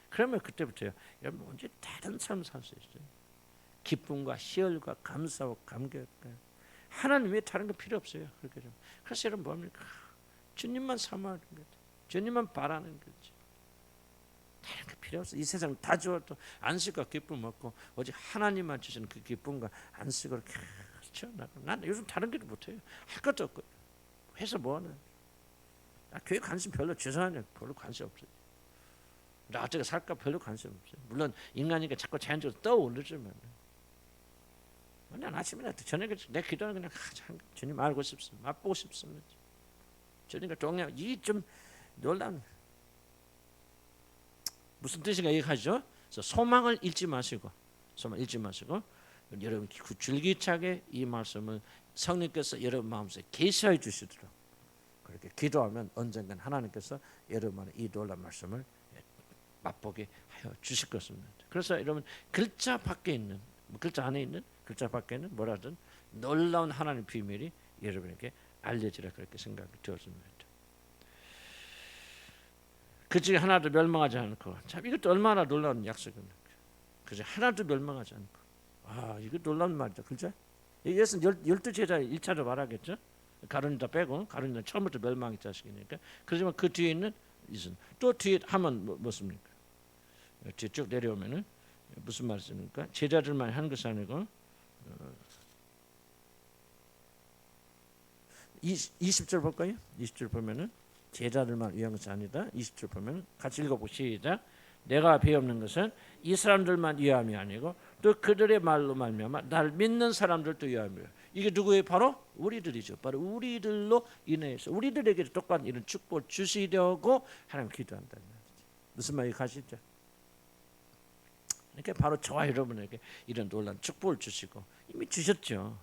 그러면 그때부터요. 여러분 언제 다른 삶을 살 수 있어요. 기쁨과 희열과 감사와 감격과 하나님 외에 다른 거 필요 없어요. 그렇게 좀. 그래서 여러분 뭡니까? 주님만 사모하는 거죠. 주님만 바라는 거죠. 다른 거 필요 없어. 이 세상 다 주어도 안식과 기쁨 없고 오직 하나님만 주시는 그 기쁨과 안식을 채워나가. 난 요즘 다른 게 못해요. 할 것도 없고 해서 뭐하나. 나 교회 관심 별로 죄송하냐 별로 관심 없어요. 나 어떻게 살까 별로 관심 없어요. 물론 인간이니까 자꾸 자연적으로 떠오르지만 난 아침이나 저녁에 내 기도는 그냥 주님 알고 싶습니다. 맛보고 싶습니다. 주님과 동행 이좀 놀란 무슨 뜻인가 얘기하죠. 소망을 잃지 마시고 여러분 줄기차게 이 말씀을 성령께서 여러분 마음속에 계시해 주시도록 그렇게 기도하면 언젠간 하나님께서 여러분의 이 놀라운 말씀을 맛보게 하여 주실 것입니다. 그래서 여러분 글자 밖에 있는 글자 안에 있는 글자 밖에 있는 뭐라든 놀라운 하나님의 비밀이 여러분에게 알려지라 그렇게 생각이 되었습니다. 그 중에 하나도 멸망하지 않고 참 이것도 얼마나 놀라운 약속입니까? 그 중에 하나도 멸망하지 않고 이거 놀라운 말이죠. 그죠? 예수는 12제자 1차로 말하겠죠. 가룟유다 빼고 가룟유다 처음부터 멸망의 자식이니까. 그렇지만 그 뒤에 있는 이슨 또 뒤에 하면 뭐습니까? 뒤에 쭉 내려오면은 무슨 말씀입니까? 제자들만 한 것이 아니고 20절 볼까요? 20절 보면은 제자들만 위한 것이 아니다. 20절 보면은 같이 읽어보고 시작. 내가 배우는 것은 이 사람들만 위함이 아니고 또 그들의 말로 말미암아 날 믿는 사람들도 위함이라. 이게 누구예요? 바로 우리들이죠. 바로 우리들로 인해서 우리들에게 똑같은 이런 축복을 주시려고 하나님 기도한다는 말이죠. 무슨 말이 가시죠? 그러니까 바로 저와 여러분에게 이런 놀라운 축복을 주시고 이미 주셨죠.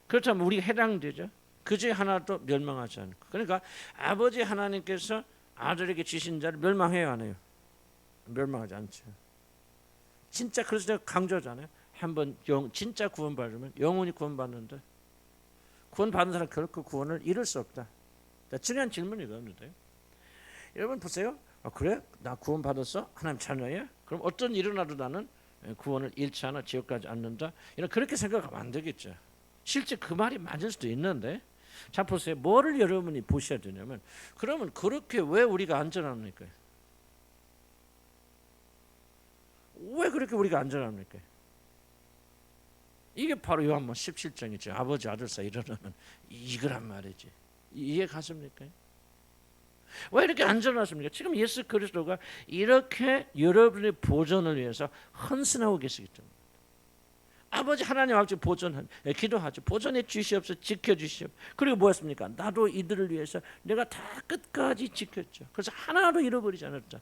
그렇다면 우리가 해당되죠. 그 중에 하나도 멸망하지 않고. 그러니까 아버지 하나님께서 아들에게 주신 자를 멸망해요, 안 해요? 멸망하지 않죠. 진짜 그래서 제가 강조하잖아요. 한번 진짜 구원받으면 영원히 구원받는다. 구원받은 사람 결코 구원을 잃을 수 없다. 중요한 질문이 그겁니다. 여러분 보세요. 그래? 나 구원받았어? 하나님 자녀야? 그럼 어떤 일어나도 나는 구원을 잃지 않아 지옥 가지 않는다? 이런 그렇게 생각하면 안 되겠죠. 실제 그 말이 맞을 수도 있는데 자 보세요. 뭐를 여러분이 보셔야 되냐면 그러면 그렇게 왜 우리가 안전합니까? 왜 그렇게 우리가 안전합니까? 이게 바로 요한복음 17장이죠. 아버지 아들 사이 일어나면 이거란 말이지. 이해 가십니까? 왜 이렇게 안전하십니까? 지금 예수 그리스도가 이렇게 여러분의 보존을 위해서 헌신하고 계시기 때문에 아버지 하나님 아버지 보존한 기도하죠. 보존해 주시옵소서 지켜 주시옵소서. 그리고 뭐였습니까? 나도 이들을 위해서 내가 다 끝까지 지켰죠. 그래서 하나도 잃어버리지 않았다.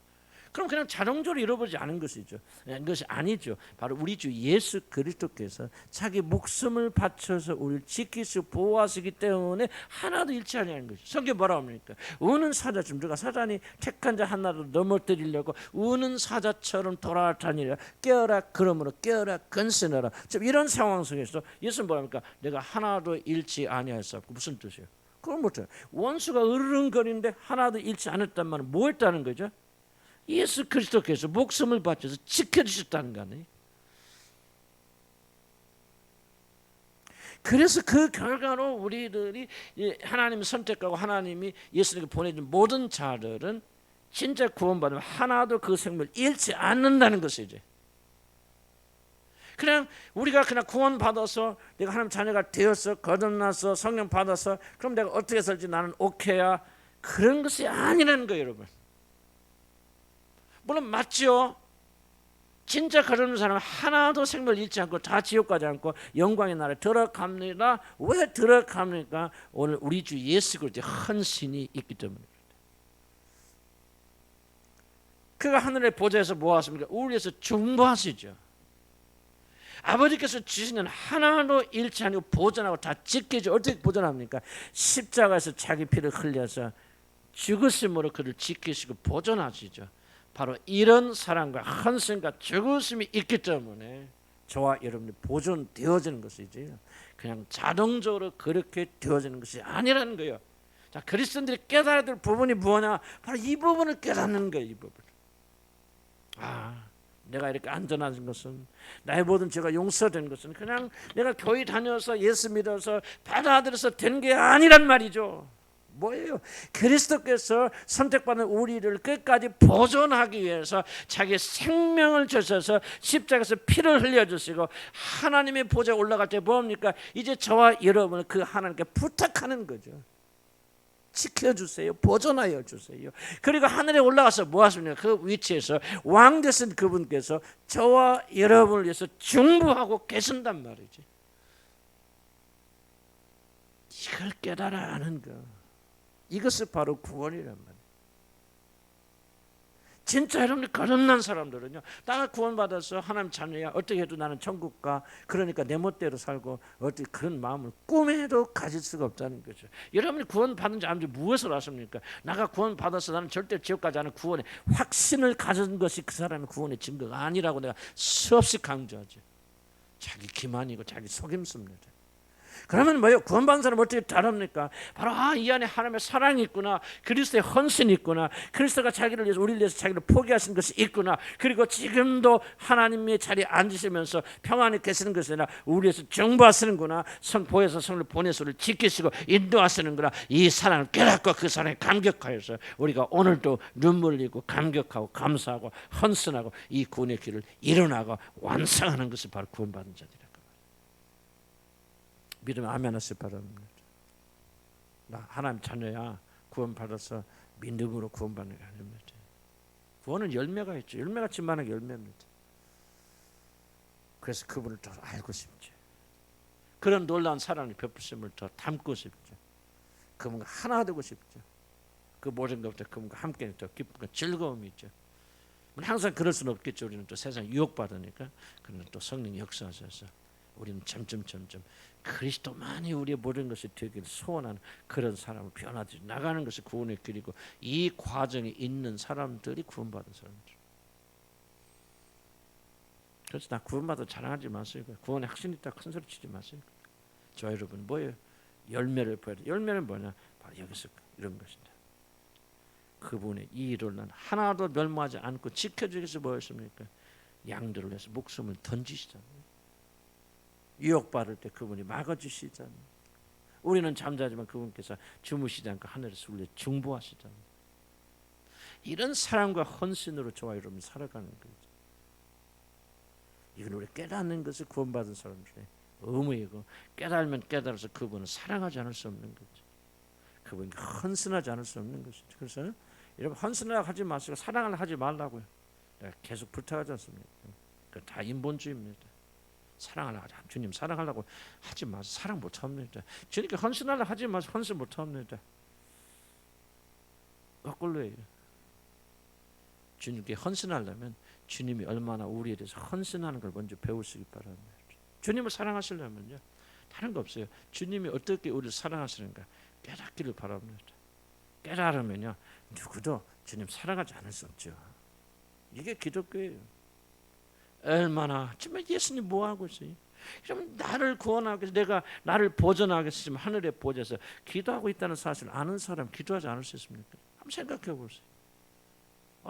그럼 그냥 자동적으로 잃어버리지 않은 것이죠. 그것이 아니죠. 바로 우리 주 예수 그리스도께서 자기 목숨을 바쳐서 우리를 지키시고 보호하시기 때문에 하나도 잃지 아니하는 것이죠. 성경 뭐라 합니까? 우는 사자처럼 누가 사단이 택한 자 하나도 넘어뜨리려고 우는 사자처럼 돌아다니라. 깨어라 그러므로 깨어라 근신하라. 이런 상황 속에서 예수는 뭐라 합니까? 내가 하나도 잃지 아니하였사옵고 무슨 뜻이에요? 그건 뭐죠? 원수가 으르렁거리는데 하나도 잃지 않았단 말은 뭐 했다는 거죠? 예수 그리스도께서 목숨을 바쳐서 지켜주셨다는 거 아니에요? 그래서 그 결과로 우리들이 하나님을 선택하고 하나님이 예수님께 보내준 모든 자들은 진짜 구원받으면 하나도 그 생명을 잃지 않는다는 것이죠. 그냥 우리가 그냥 구원받아서 내가 하나님 자녀가 되었어 거듭나서 성령 받아서 그럼 내가 어떻게 살지 나는 오케이야 그런 것이 아니라는 거예요. 여러분 물론 맞죠. 진짜 거듭난 사람은 하나도 생명을 잃지 않고 다 지옥 가지 않고 영광의 나라에 들어갑니다. 왜 들어갑니까? 오늘 우리 주 예수 그리스도의 헌신이 있기 때문입니다. 그가 하늘의 보좌에서 뭐 하십니까? 우리 위해서 중보하시죠. 아버지께서 주시는 하나도 잃지 않고 보존하고 다 지켜줘. 어떻게 보존합니까? 십자가에서 자기 피를 흘려서 죽으심으로 그를 지키시고 보존하시죠. 바로 이런 사랑과 헌신과 죽으심이 있기 때문에 저와 여러분이 보존되어지는 것이지 그냥 자동적으로 그렇게 되어지는 것이 아니라는 거예요. 자, 그리스도인들이 깨달아야 될 부분이 뭐냐? 바로 이 부분을 깨닫는 거예요. 이 부분. 내가 이렇게 안전한 것은 나의 모든 죄가 용서된 것은 그냥 내가 교회 다녀서 예수 믿어서 받아들여서 된 게 아니란 말이죠. 뭐예요? 그리스도께서 선택받은 우리를 끝까지 보존하기 위해서 자기 생명을 주셔서 십자가에서 피를 흘려주시고 하나님의 보좌에 올라갈 때 뭡니까? 이제 저와 여러분을 그 하나님께 부탁하는 거죠. 지켜주세요. 보존하여 주세요. 그리고 하늘에 올라가서 뭐 하십니까? 그 위치에서 왕 되신 그분께서 저와 여러분을 위해서 중보하고 계신단 말이지. 이걸 깨달아 아는 거, 이것이 바로 구원이란 말이에요. 진짜 여러분들 거듭난 사람들은요, 나 구원받아서 하나님 자녀야, 어떻게 해도 나는 천국 가, 그러니까 내 멋대로 살고, 어떻게 그런 마음을 꿈에도 가질 수가 없다는 거죠. 여러분이 구원받은 지 아는지 무엇을 아십니까? 나가 구원받아서 나는 절대 지옥 가지 않은 구원의 확신을 가진 것이 그 사람의 구원의 증거가 아니라고 내가 수없이 강조하죠. 자기 기만이고 자기 속임수입니다. 그러면 뭐예요? 구원받은 사람은 어떻게 다릅니까? 바로 이 안에 하나님의 사랑이 있구나, 그리스도의 헌신이 있구나, 그리스도가 자기를 위해서, 우리를 위해서 자기를 포기하신 것이 있구나, 그리고 지금도 하나님의 자리에 앉으시면서 평안히 계시는 것이 아니라 우리 위해서 정보하시는구나, 보혜사 성을 보내서 우리를 지키시고 인도하시는구나, 이 사랑을 깨닫고 그 사랑에 감격하여서 우리가 오늘도 눈물 흘리고 감격하고 감사하고 헌신하고 이 구원의 길을 일어나고 완성하는 것이 바로 구원받은 자들이라. 믿으면 아멘 하시기 바랍니다. 나 하나님 자녀야, 구원받아서 믿음으로 구원받는 게 아닙니다. 구원은 열매가 있죠. 열매같이 많은 열매입니다. 그래서 그분을 더 알고 싶죠. 그런 놀라운 사랑의 베푸심을 더 담고 싶죠. 그분과 하나 되고 싶죠. 그 모든 것부터 그분과 함께 더 기쁨과 즐거움이 있죠. 항상 그럴 수는 없겠죠. 우리는 또 세상 유혹받으니까. 그러나 또 성령 역사하셔서 우리는 점점 그리스도만이 우리의 모든 것이 되기를 소원하는 그런 사람을 변화되어 나가는 것이 구원의 길이고, 이 과정에 있는 사람들이 구원받은 사람들. 그래서 나 구원받아 자랑하지 마세요. 구원에 확신 있다 큰 소리 치지 마세요. 저 여러분 뭐예요? 열매를 보여야 돼. 열매는 뭐냐? 바로 여기서 이런 것입니다. 그분의 이 일을 하나도 멸망하지 않고 지켜주기 위해서 뭐였습니까? 양들을 위해서 목숨을 던지시잖아요. 유혹받을 때 그분이 막아주시잖아요. 우리는 잠자지만 그분께서 주무시지 않고 하늘에서 우리를 중보하시잖아요. 이런 사랑과 헌신으로 저와 여러분이 살아가는 거죠. 이건 우리 깨닫는 것을 구원받은 사람들의 의무이고, 깨달으면 깨달아서 그분을 사랑하지 않을 수 없는 거죠. 그분이 헌신하지 않을 수 없는 것이죠. 그래서 여러분, 헌신하라고 하지 마시고 사랑을 하지 말라고요. 내가 계속 부탁하지 않습니까? 그 다 인본주의입니다. 사랑하려고 하자. 주님 사랑하려고 하지 마세요. 사랑 못합니다. 주님께 헌신하려고 하지 마세요. 헌신 못합니다. 거꾸로예요. 주님께 헌신하려면 주님이 얼마나 우리에 대해서 헌신하는 걸 먼저 배우시기 바랍니다. 주님을 사랑하시려면요, 다른 거 없어요. 주님이 어떻게 우리를 사랑하시는가 깨닫기를 바랍니다. 깨달으면요, 누구도 주님 사랑하지 않을 수 없죠. 이게 기독교예요. 얼마나 정말 예수님 뭐 하고 있어요? 그럼 나를 구원하기 위해서, 내가 나를 보존하기 위해서 지금 하늘의 보좌에서 기도하고 있다는 사실을 아는 사람 기도하지 않을 수 있습니까? 한번 생각해 보세요.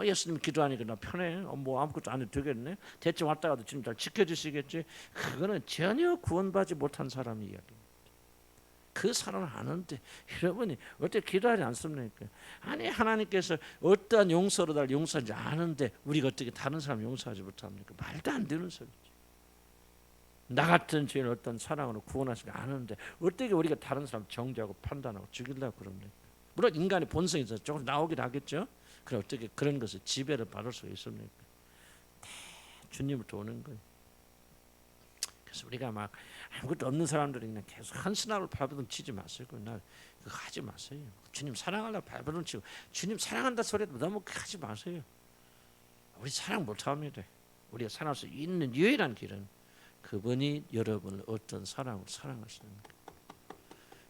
예수님 기도하니까 나 편해. 뭐 아무것도 안 해도 되겠네. 대충 왔다 가도 주님 잘 지켜주시겠지. 그거는 전혀 구원받지 못한 사람의 이야기입니다. 그 사람을 아는데 여러분이 어떻게 기도하지 않습니까? 아니, 하나님께서 어떠한 용서로 날 용서하지 아는데 우리가 어떻게 다른 사람 용서하지 못합니까? 말도 안 되는 소리죠. 나 같은 죄인을 어떤 사랑으로 구원하시지 아는데 어떻게 우리가 다른 사람 정죄하고 판단하고 죽이려고 그럽니까? 물론 인간의 본성이 조금 나오긴 하겠죠. 그럼 어떻게 그런 것을 지배를 받을 수 있습니까? 주님부터 오는 거예요. 그래서 우리가 막 아무것도 없는 사람들이 그냥 계속 헌신하고 발버둥 치지 마세요. 그거 하지 마세요. 주님 사랑하려고 발버둥 치고 주님 사랑한다 소리도 너무 하지 마세요. 우리 사랑 못합니다. 우리가 사랑할 수 있는 유일한 길은 그분이 여러분을 어떤 사랑으로 사랑하시는 거예요.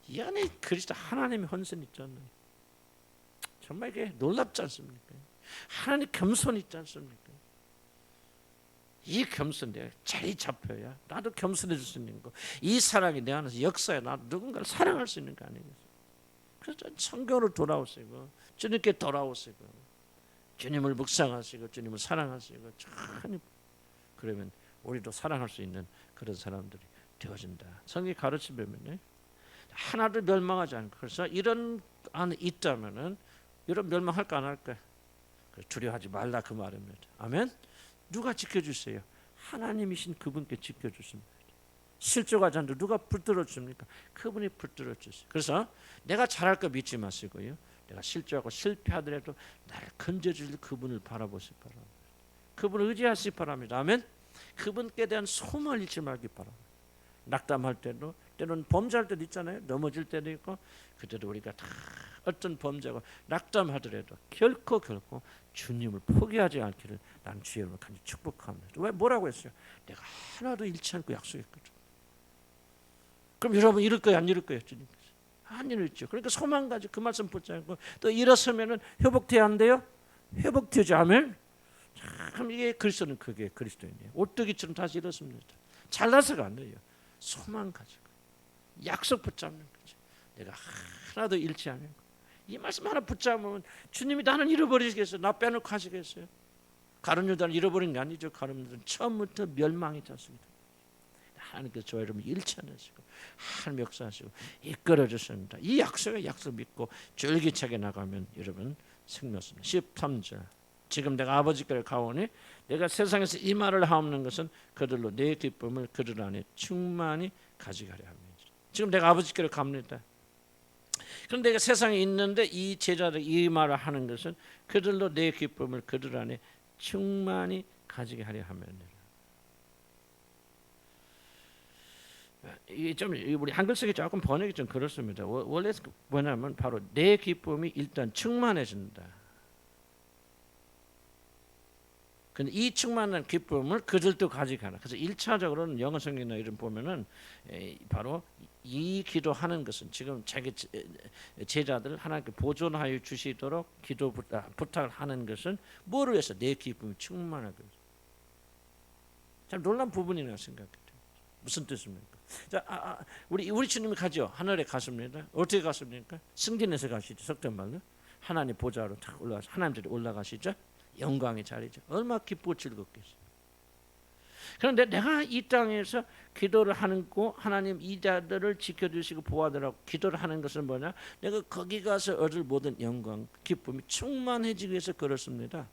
이 안에 그리스도 하나님의 헌신 있잖아요. 정말 이게 놀랍지 않습니까? 하나님 겸손 있지 않습니까? 이 겸손 내가 자리 잡혀야 나도 겸손해질 수 있는 거. 이 사랑이 내 안에서 역사에 나도 누군가를 사랑할 수 있는 거 아니겠어요? 그래서 성경으로 돌아오시고 주님께 돌아오시고 주님을 묵상하시고 주님을 사랑하시고 참, 그러면 우리도 사랑할 수 있는 그런 사람들이 되어진다. 성경이 가르치면요, 하나도 멸망하지 않고, 그래서 이런 안에 있다면은 이런 멸망할까 안 할까? 두려워하지 말라 그 말입니다. 아멘. 누가 지켜주세요? 하나님이신 그분께 지켜주십니다. 실족하지 않는데 누가 붙들어 줍니까? 그분이 붙들어 주세요. 그래서 내가 잘할 거 믿지 마시고요. 내가 실족하고 실패하더라도 나를 건져줄 그분을 바라보시기 바랍니다. 그분을 의지하시기 바랍니다. 아멘. 그분께 대한 소망을 잃지 말기 바랍니다. 낙담할 때도, 때로는 범죄할 때도 있잖아요. 넘어질 때도 있고. 그때도 우리가 다 어떤 범죄가 낙담하더라도 결코 주님을 포기하지 않기를 나는 주의 이름으로 간절히 축복합니다. 왜 뭐라고 했어요? 내가 하나도 잃지 않고 약속했거든. 그럼 여러분 잃을 거예요, 안 잃을 거예요? 주님께서 안 잃었죠. 그러니까 소망 가지고 그 말씀 붙잡고 또 일어서면은 회복돼야 한대요. 회복되지 않으면 참 이게 그리스도는 그게 그리스도인이에요. 오뚜기처럼 다시 일어섭니다. 잘나서가 안 돼요. 소망 가지고 약속 붙잡는 거죠. 내가 하나도 잃지 않은 거. 이 말씀 하나 붙잡으면 주님이 나는 잃어버리시겠어요? 나 빼놓고 하시겠어요? 가룟 유다는 잃어버린 게 아니죠. 가룟 유다는 처음부터 멸망이 졌습니다. 하나님께서 저 여러분 잃지 않으시고 하나님 역사하시고 이끌어 주십니다. 이 약속에 약속 믿고 쫄깃하게 나가면 여러분 생명입니다. 13절 지금 내가 아버지께로 가오니 내가 세상에서 이 말을 하옵는 것은 그들로 내 기쁨을 그들 안에 충만히 가져가려 합니다. 지금 내가 아버지께로 갑니다. 그런데 내가 세상에 있는데 이 제자들 이 말을 하는 것은 그들로 내 기쁨을 그들 안에 충만히 가지게 하려 함이니라. 이게 좀 우리 한글쓰기 조금 번역이 좀 그렇습니다. 원래 뭐냐면 바로 내 기쁨이 일단 충만해진다. 근데 이 충만한 기쁨을 그들도 가져가라. 그래서 1차적으로는 영어 성경이나 이런 보면은 바로 이 기도하는 것은 지금 자기 제자들 하나님께 보존하여 주시도록 기도 부탁을 하는 것은 뭐를 위해서? 내 기쁨이 충만하게. 참 놀라운 부분이라고 생각해요. 무슨 뜻입니까? 자, 우리 주님이 가죠. 하늘에 갔습니다. 어떻게 갔습니까? 승진해서 가시죠. 속된 말로 하나님 보좌로 탁 올라가서 하나님들이 올라가시죠. 영광의 자리죠. 얼마나 기쁘고 즐겁겠어요. 그런데 내가 이 땅에서 기도를 하는 거 하나님 이 자들을 지켜주시고 보호하더라고 기도를 하는 것은 뭐냐? 내가 거기 가서 얻을 모든 영광, 기쁨이 충만해지기 위해서 그렇습니다.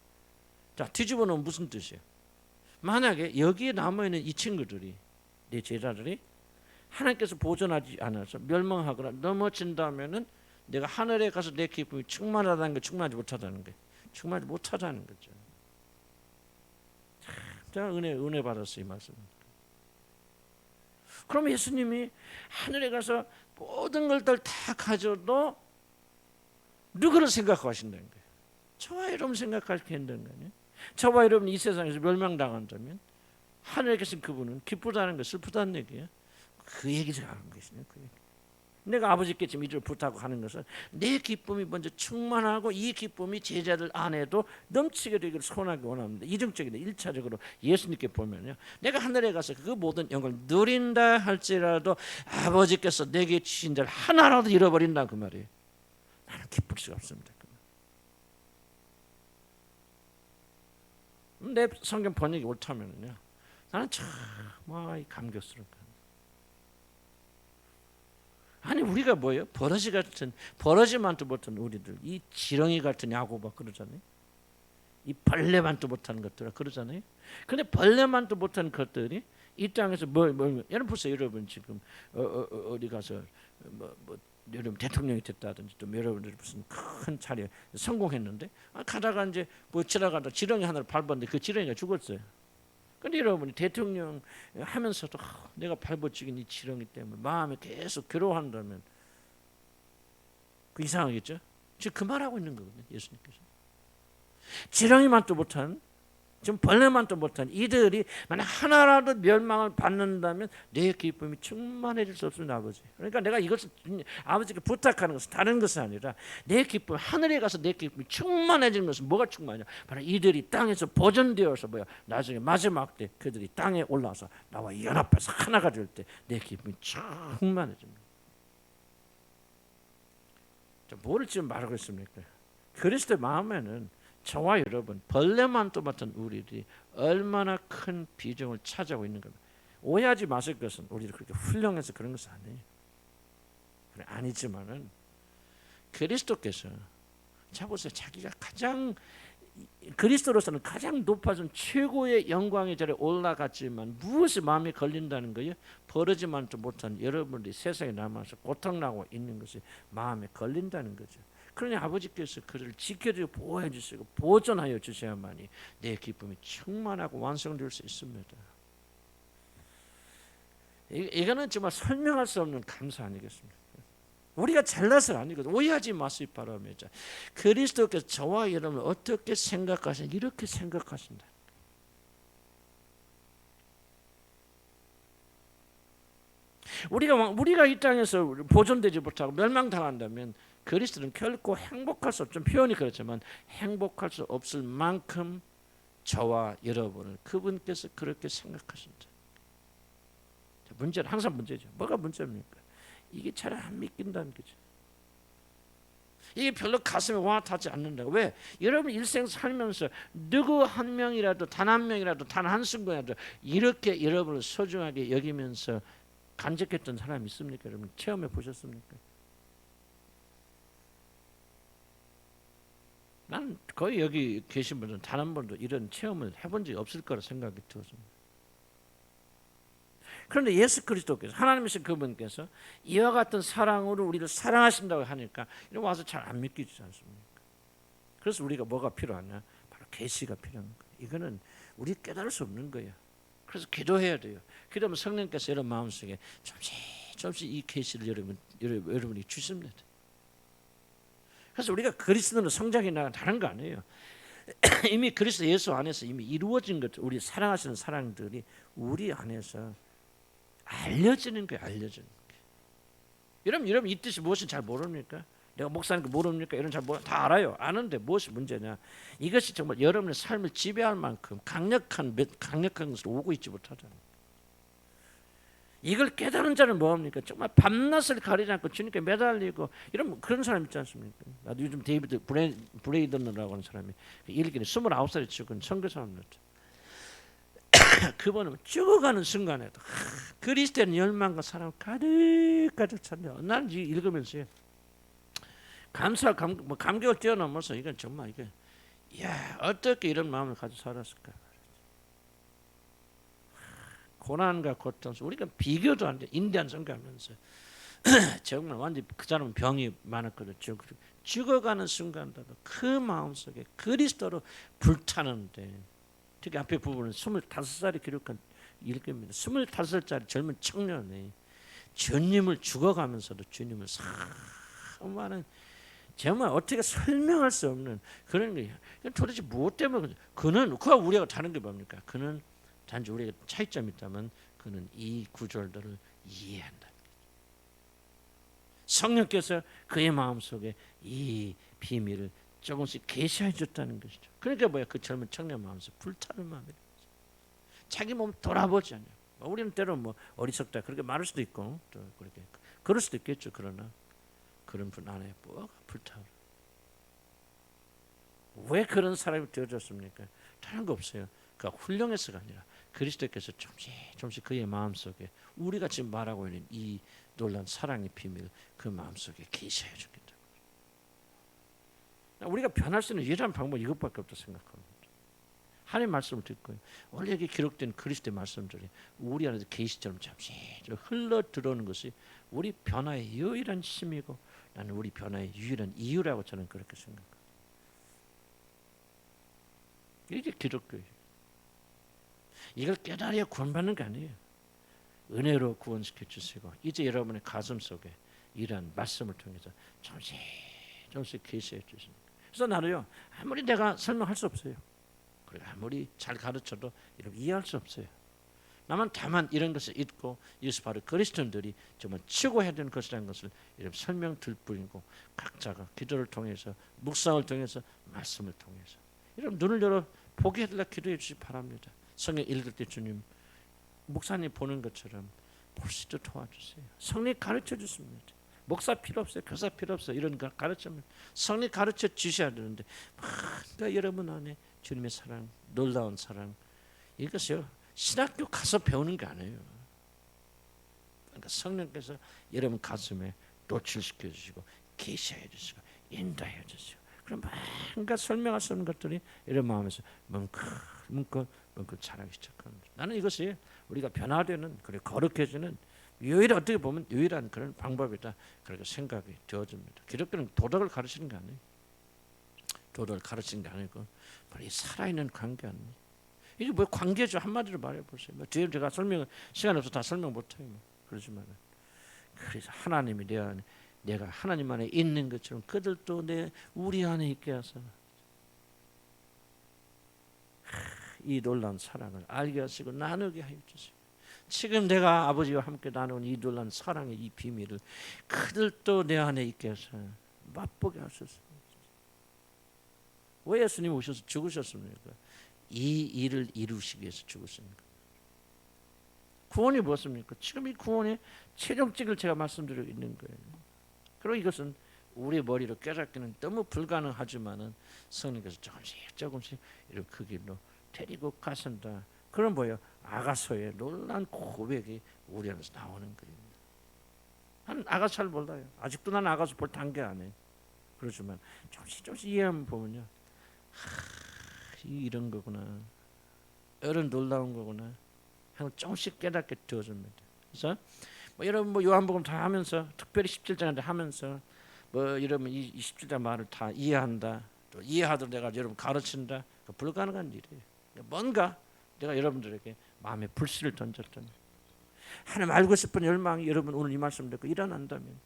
자, 뒤집어 놓으면 무슨 뜻이에요? 만약에 여기에 남아있는 이 친구들이 내 제자들이 하나님께서 보존하지 않아서 멸망하거나 넘어진다면은 내가 하늘에 가서 내 기쁨이 충만하다는 게 충만하지 못하다는 게 충만하지 못하다는 거죠. 제가 은혜 받았어요 이 말씀. 그럼 예수님이 하늘에 가서 모든 것들 다 가져도 누구를 생각하신다는 거예요? 저와 여러분 생각하시게 한다는 거예요. 저와 여러분 이 세상에서 멸망당한다면 하늘에 계신 그분은 기쁘다는 거 슬프다는 얘기예요. 그 얘기를 하는 것이네요. 그 얘기. 내가 아버지께 지금 이를 부탁하고 하는 것은 내 기쁨이 먼저 충만하고 이 기쁨이 제자들 안에도 넘치게 되기를 소원하기 원합니다. 이중적이다. 1차적으로 예수님께 보면요. 내가 하늘에 가서 그 모든 영광을 누린다 할지라도 아버지께서 내게 주신 자를 하나라도 잃어버린다 그 말이에요. 나는 기쁠 수가 없습니다. 내 성경 번역이 옳다면요. 나는 참 감격스럽고. 아니 우리가 뭐예요? 버러지만도 못한 우리들 이 지렁이 같은 야고보 그러잖아요. 이 벌레만도 못하는 것들 그러잖아요. 근데 벌레만도 못한 것들이 이 땅에서 여러분 보세요. 여러분 지금 어디 가서 여러분 대통령이 됐다든지 또 여러분들이 무슨 큰 자리에 성공했는데 가다가 이제 지나가다 지렁이 하나를 밟았는데 그 지렁이가 죽었어요. 근데 여러분이 대통령 하면서도 내가 밟아 죽인 이 지렁이 때문에 마음에 계속 괴로워한다면 그 이상하겠죠? 지금 그 말하고 있는 거거든요. 예수님께서 지렁이만도 못한 지금 벌레만도 못한 이들이 만약 하나라도 멸망을 받는다면 내 기쁨이 충만해질 수 없는 아버지. 그러니까 내가 이것을 아버지께 부탁하는 것은 다른 것이 아니라 내 기쁨 하늘에 가서 내 기쁨이 충만해지는 것은 뭐가 충만하냐? 바로 이들이 땅에서 보존되어서 나중에 마지막 때 그들이 땅에 올라와서 나와 연합해서 하나가 될 때 내 기쁨이 충만해집니다. 뭐를 지금 말하고 있습니까? 그리스도의 마음에는 저와 여러분 벌레만도 맡은 우리들이 얼마나 큰 비중을 차지하고 있는 겁니다. 오해하지 마실 것은 우리를 그렇게 훌륭해서 그런 것은 아니에요. 아니지만은 그리스도께서 자 보세요. 자기가 가장 그리스도로서는 가장 높아진 최고의 영광의 자리에 올라갔지만 무엇이 마음에 걸린다는 거예요? 버르지만도 못한 여러분들이 세상에 남아서 고통나고 있는 것이 마음에 걸린다는 거죠. 그러니 아버지께서 그를 지켜주고 보호해 주시고 보존하여 주셔야만이 내 기쁨이 충만하고 완성될 수 있습니다. 이거는 정말 설명할 수 없는 감사 아니겠습니까? 우리가 잘나서 아니거든. 오해하지 마시기 바랍니다. 그리스도께서 저와 여러분을 어떻게 생각하시냐, 이렇게 생각하신다. 우리가 이 땅에서 보존되지 못하고 멸망당한다면 그리스도는 결코 행복할 수 없죠. 표현이 그렇지만 행복할 수 없을 만큼 저와 여러분을 그분께서 그렇게 생각하신다. 문제는 항상 문제죠. 뭐가 문제입니까? 이게 잘 안 믿긴다는 거죠. 이게 별로 가슴에 와닿지 않는다. 왜? 여러분 일생 살면서 누구 한 명이라도 단 한 명이라도 단 한순간이라도 이렇게 여러분을 소중하게 여기면서 간직했던 사람이 있습니까? 여러분 체험해 보셨습니까? 난 거의 여기 계신 분들은 단 한 번도 이런 체험을 해본 적이 없을 거라 생각이 들었습니다. 그런데 예수 그리스도께서 하나님이신 그분께서 이와 같은 사랑으로 우리를 사랑하신다고 하니까 와서 잘 안 믿기지 않습니까? 그래서 우리가 뭐가 필요하냐? 바로 계시가 필요한 거예요. 이거는 우리 깨달을 수 없는 거예요. 그래서 기도해야 돼요. 기도하면 성령께서 여러분 마음속에 조금씩 이 계시를 여러분이 주십니다. 그래서 우리가 그리스도로 성장해 나가는 다른 거 아니에요. 이미 그리스도 예수 안에서 이미 이루어진 것, 우리 사랑하시는 사랑들이 우리 안에서 알려지는 거예요. 알려지는 거예요. 여러분 이 뜻이 무엇인지 잘 모릅니까? 내가 목사니까 모릅니까? 이런 다 알아요. 아는데 무엇이 문제냐? 이것이 정말 여러분의 삶을 지배할 만큼 강력한 것으로 오고 있지 못하잖아요. 이걸 깨달은 자는 뭐합니까? 정말 밤낮을 가리지 않고 주님께 매달리고 이런 그런 사람 있지 않습니까? 나도 요즘 데이비드 브레이든이라고 하는 사람이 일기에 29살에 죽은 선교사입니다. 그분은 죽어가는 순간에도 그리스도의 열망과 사랑 가득 찬다. 나는 읽으면서 감격을 뛰어넘어서 이건 정말 어떻게 이런 마음을 가지고 살았을까? 고난과 고통, 우리가 비교도 안 돼. 인디안 선교하면서 정말 완전 그 사람은 병이 많았거든. 죽어가는 순간도 그 마음속에 그리스도로 불타는데, 특히 앞에 부분은 25살이 기록한 일기입니다. 25살짜리 젊은 청년이 주님을 죽어가면서도 주님을 사모하는, 정말 어떻게 설명할 수 없는 그런 거예요. 도대체 무엇 때문에 그와 우리가 다른 게 뭡니까? 그는 단지 우리가 차이점이 있다면 그는 이 구절들을 이해한다. 성령께서 그의 마음속에 이 비밀을 조금씩 계시해 줬다는 것이죠. 그러니까 뭐야? 그 젊은 청년 마음속에 불타는 마음이 자기 몸 돌아보지 않아요. 우리는 때로 어리석다 그렇게 말할 수도 있고 또 그렇게 그럴 수도 있겠죠. 그러나 그런 분 안에 뭐가 불타오르. 왜 그런 사람이 되어졌습니까? 다른 거 없어요. 그러니까 훌륭해서가 아니라 그리스도께서 조금씩 그의 마음속에 우리가 지금 말하고 있는 이 놀라운 사랑의 비밀 그 마음속에 계셔야 주겠다. 우리가 변할 수 있는 유일한 방법은 이것밖에 없다고 생각합니다. 하나님의 말씀을 듣고 원래 여기 기록된 그리스도의 말씀들이 우리 안에서 계시처럼 잠시 흘러 들어오는 것이 우리 변화의 유일한 힘이고 나는 우리 변화의 유일한 이유라고 저는 그렇게 생각합니다. 이게 기독교예요. 이걸 깨달아야 구원받는 게 아니에요. 은혜로 구원시켜 주시고 이제 여러분의 가슴 속에 이러한 말씀을 통해서 조금씩 계시해 주시는 거예요. 그래서 나도요 아무리 내가 설명할 수 없어요. 그리고 아무리 잘 가르쳐도 이렇게 이해할 수 없어요. 나만 다만 이런 것을 잊고 이것이 바로 그리스도인들이 정말 추구해야 되는 것이라는 것을 이렇게 설명들 뿐이고 각자가 기도를 통해서 묵상을 통해서 말씀을 통해서 이런 눈을 열어 보게 해달라 기도해 주시기 바랍니다. 성경 읽을 때 주님 목사님 보는 것처럼 볼 수 있도록 도와주세요. 성령 가르쳐 주십니다. 목사 필요 없어요. 교사 필요 없어요. 이런 거 가르치면 성령 가르쳐 주셔야 되는데 그러니까 여러분 안에 주님의 사랑, 놀라운 사랑 이것이요 신학교 가서 배우는 게 아니에요. 그러니까 성령께서 여러분 가슴에 노출시켜 주시고 계시해 주시고 인도해 주시고 그런 뭔가 설명할 수 없는 것들이 이런 마음에서 뭉클 자라기 시작합니다. 나는 이것이 우리가 변화되는, 그리고 거룩해지는 어떻게 보면 유일한 그런 방법이다, 그렇게 생각이 되어집니다. 기독교는 도덕을 가르치는 게 아니에요. 도덕을 가르치는 게 아니고 바로 이 살아있는 관계 아니에요. 이게 뭐 관계죠. 한마디로 말해보세요. 뭐 뒤에 제가 시간이 없어서 다 설명 못해요. 그러지만 그래서 하나님이 내가 하나님 안에 있는 것처럼 그들도 우리 안에 있게 하사 이 놀라운 사랑을 알게 하시고 나누게 하여 주시고, 지금 내가 아버지와 함께 나누는 이 놀라운 사랑의 이 비밀을 그들도 내 안에 있게 하사 맛보게 하소서. 왜 예수님 오셔서 죽으셨습니까? 이 일을 이루시기 위해서 죽으십니까? 구원이 무엇입니까? 지금 이 구원의 최종적을 제가 말씀드리고 있는 거예요. 그리고 이것은 우리 머리로 깨닫기는 너무 불가능하지만은 성령께서 조금씩 이렇게 그 길로 데리고 가신다. 그런 뭐예요? 아가서의 놀라운 고백이 우리 안에서 나오는 거예요. 난 아가서 잘 몰라요. 아직도 난 아가서 볼 단계 안 해. 그렇지만 조금씩 이해하면 보면요, 이런 거구나, 이런 놀라운 거구나 하고 조금씩 깨닫게 되어집니다. 그래서 여러분 요한복음 다 하면서, 특별히 17장을 하면서 여러분 이 17장 말을 다 이해한다, 또 이해하도록 내가 여러분 가르친다, 불가능한 일이에요. 뭔가 내가 여러분들에게 마음에 불씨를 던졌다면, 하나님 알고 싶은 열망이 여러분 오늘 이 말씀 듣고 일어난다면,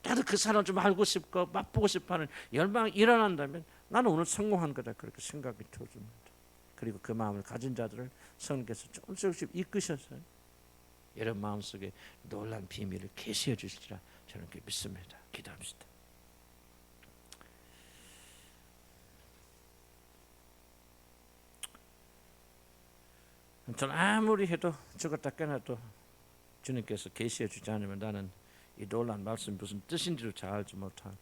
나도 그 사람 좀 알고 싶고 맛보고 싶어하는 열망이 일어난다면 나는 오늘 성공한 거다, 그렇게 생각이 들어집니다. 그리고 그 마음을 가진 자들을 성령께서 조금씩 이끄셔서 여러분 마음속에 놀란 비밀을 계시해 주시리라 저는 그렇게 믿습니다. 기도합시다. 저는 아무리 해도 죽었다 깨어나도 주님께서 계시해 주지 않으면 나는 이 놀란 말씀 무슨 뜻인지를 잘 알지 못하고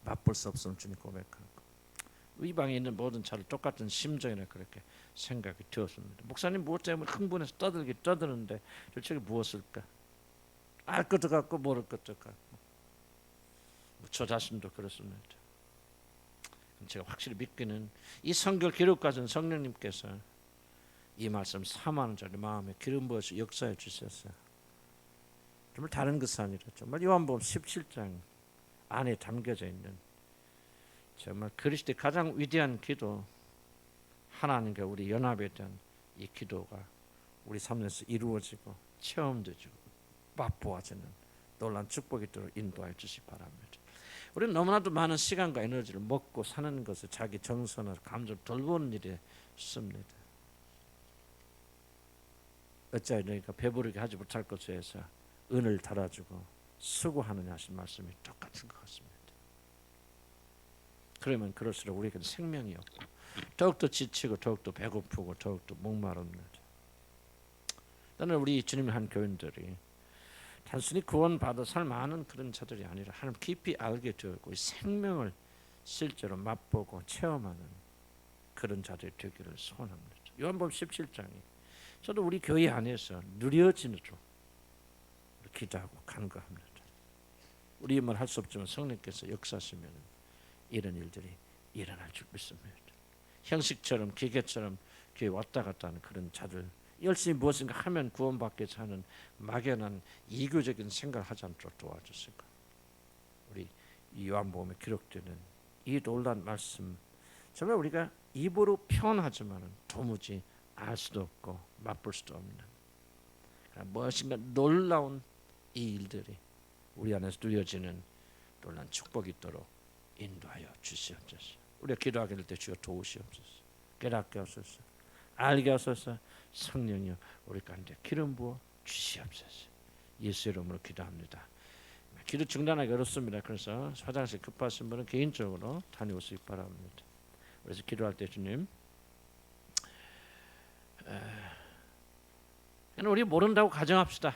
맛볼 수 없음을 주님 고백하고, 이 방에 있는 모든 자를 똑같은 심정이라 그렇게 생각이 되었습니다. 목사님 무엇 때문에 흥분해서 떠드는데 도대체 무엇일까? 알 것도 같고 모를 것도 같고, 저 자신도 그렇습니다. 제가 확실히 믿기는 이 성경 기록까지는 성령님께서 이 말씀 4만 원짜리 마음에 기름 부어서 역사해 주셨어요. 정말 다른 것이 아니라 정말 요한복음 17장 안에 담겨져 있는 정말 그리스도의 가장 위대한 기도, 하나님과 우리 연합에 대한 이 기도가 우리 삶에서 이루어지고 체험되고 맛보아지는 놀라운 축복이 있도록 인도하여 주시기 바랍니다. 우리는 너무나도 많은 시간과 에너지를 먹고 사는 것을 자기 정서나 감정을 돌보는 일에 씁니다. 어찌하여니까 배부르게 하지 못할 것에 대해서 은을 달아주고 수고하느냐 하신 말씀이 똑같은 것 같습니다. 그러면 그럴수록 우리에게는 생명이 없고 더욱더 지치고 더욱더 배고프고 더욱더 목마릅니다. 나는 우리 주님의 한 교인들이 단순히 구원받아 살만한 그런 자들이 아니라 하나님 깊이 알게 되고 생명을 실제로 맛보고 체험하는 그런 자들이 되기를 소원합니다. 요한복음 17장이 저도 우리 교회 안에서 누려지도록 기도하고 간구합니다. 우리 말 할 수 없지만 성령께서 역사하시면 이런 일들이 일어날 줄 믿습니다. 형식처럼 기계처럼 교회 왔다 갔다 하는 그런 자들, 열심히 무엇인가 하면 구원받겠지 하는 막연한 이교적인 생각을 하지 않도록 도와주시고, 우리 요한복음에 기록되는 이 놀라운 말씀 정말 우리가 입으로 표현하지만 도무지 알 수도 없고 맛볼 수도 없는 무엇인가 놀라운 이 일들이 우리 안에서 누려지는 놀라운 축복이 있도록 인도하여 주시옵소서. 우리가 기도하게 될 때 주여 도우시옵소서. 깨닫게 하소서. 알게 하소서. 성령이여 우리 가운데 기름 부어 주시옵소서. 예수 이름으로 기도합니다. 기도 중단하기 어렵습니다. 그래서 화장실 급하신 분은 개인적으로 다녀오시기 바랍니다. 그래서 기도할 때 주님, 우리 모른다고 가정합시다.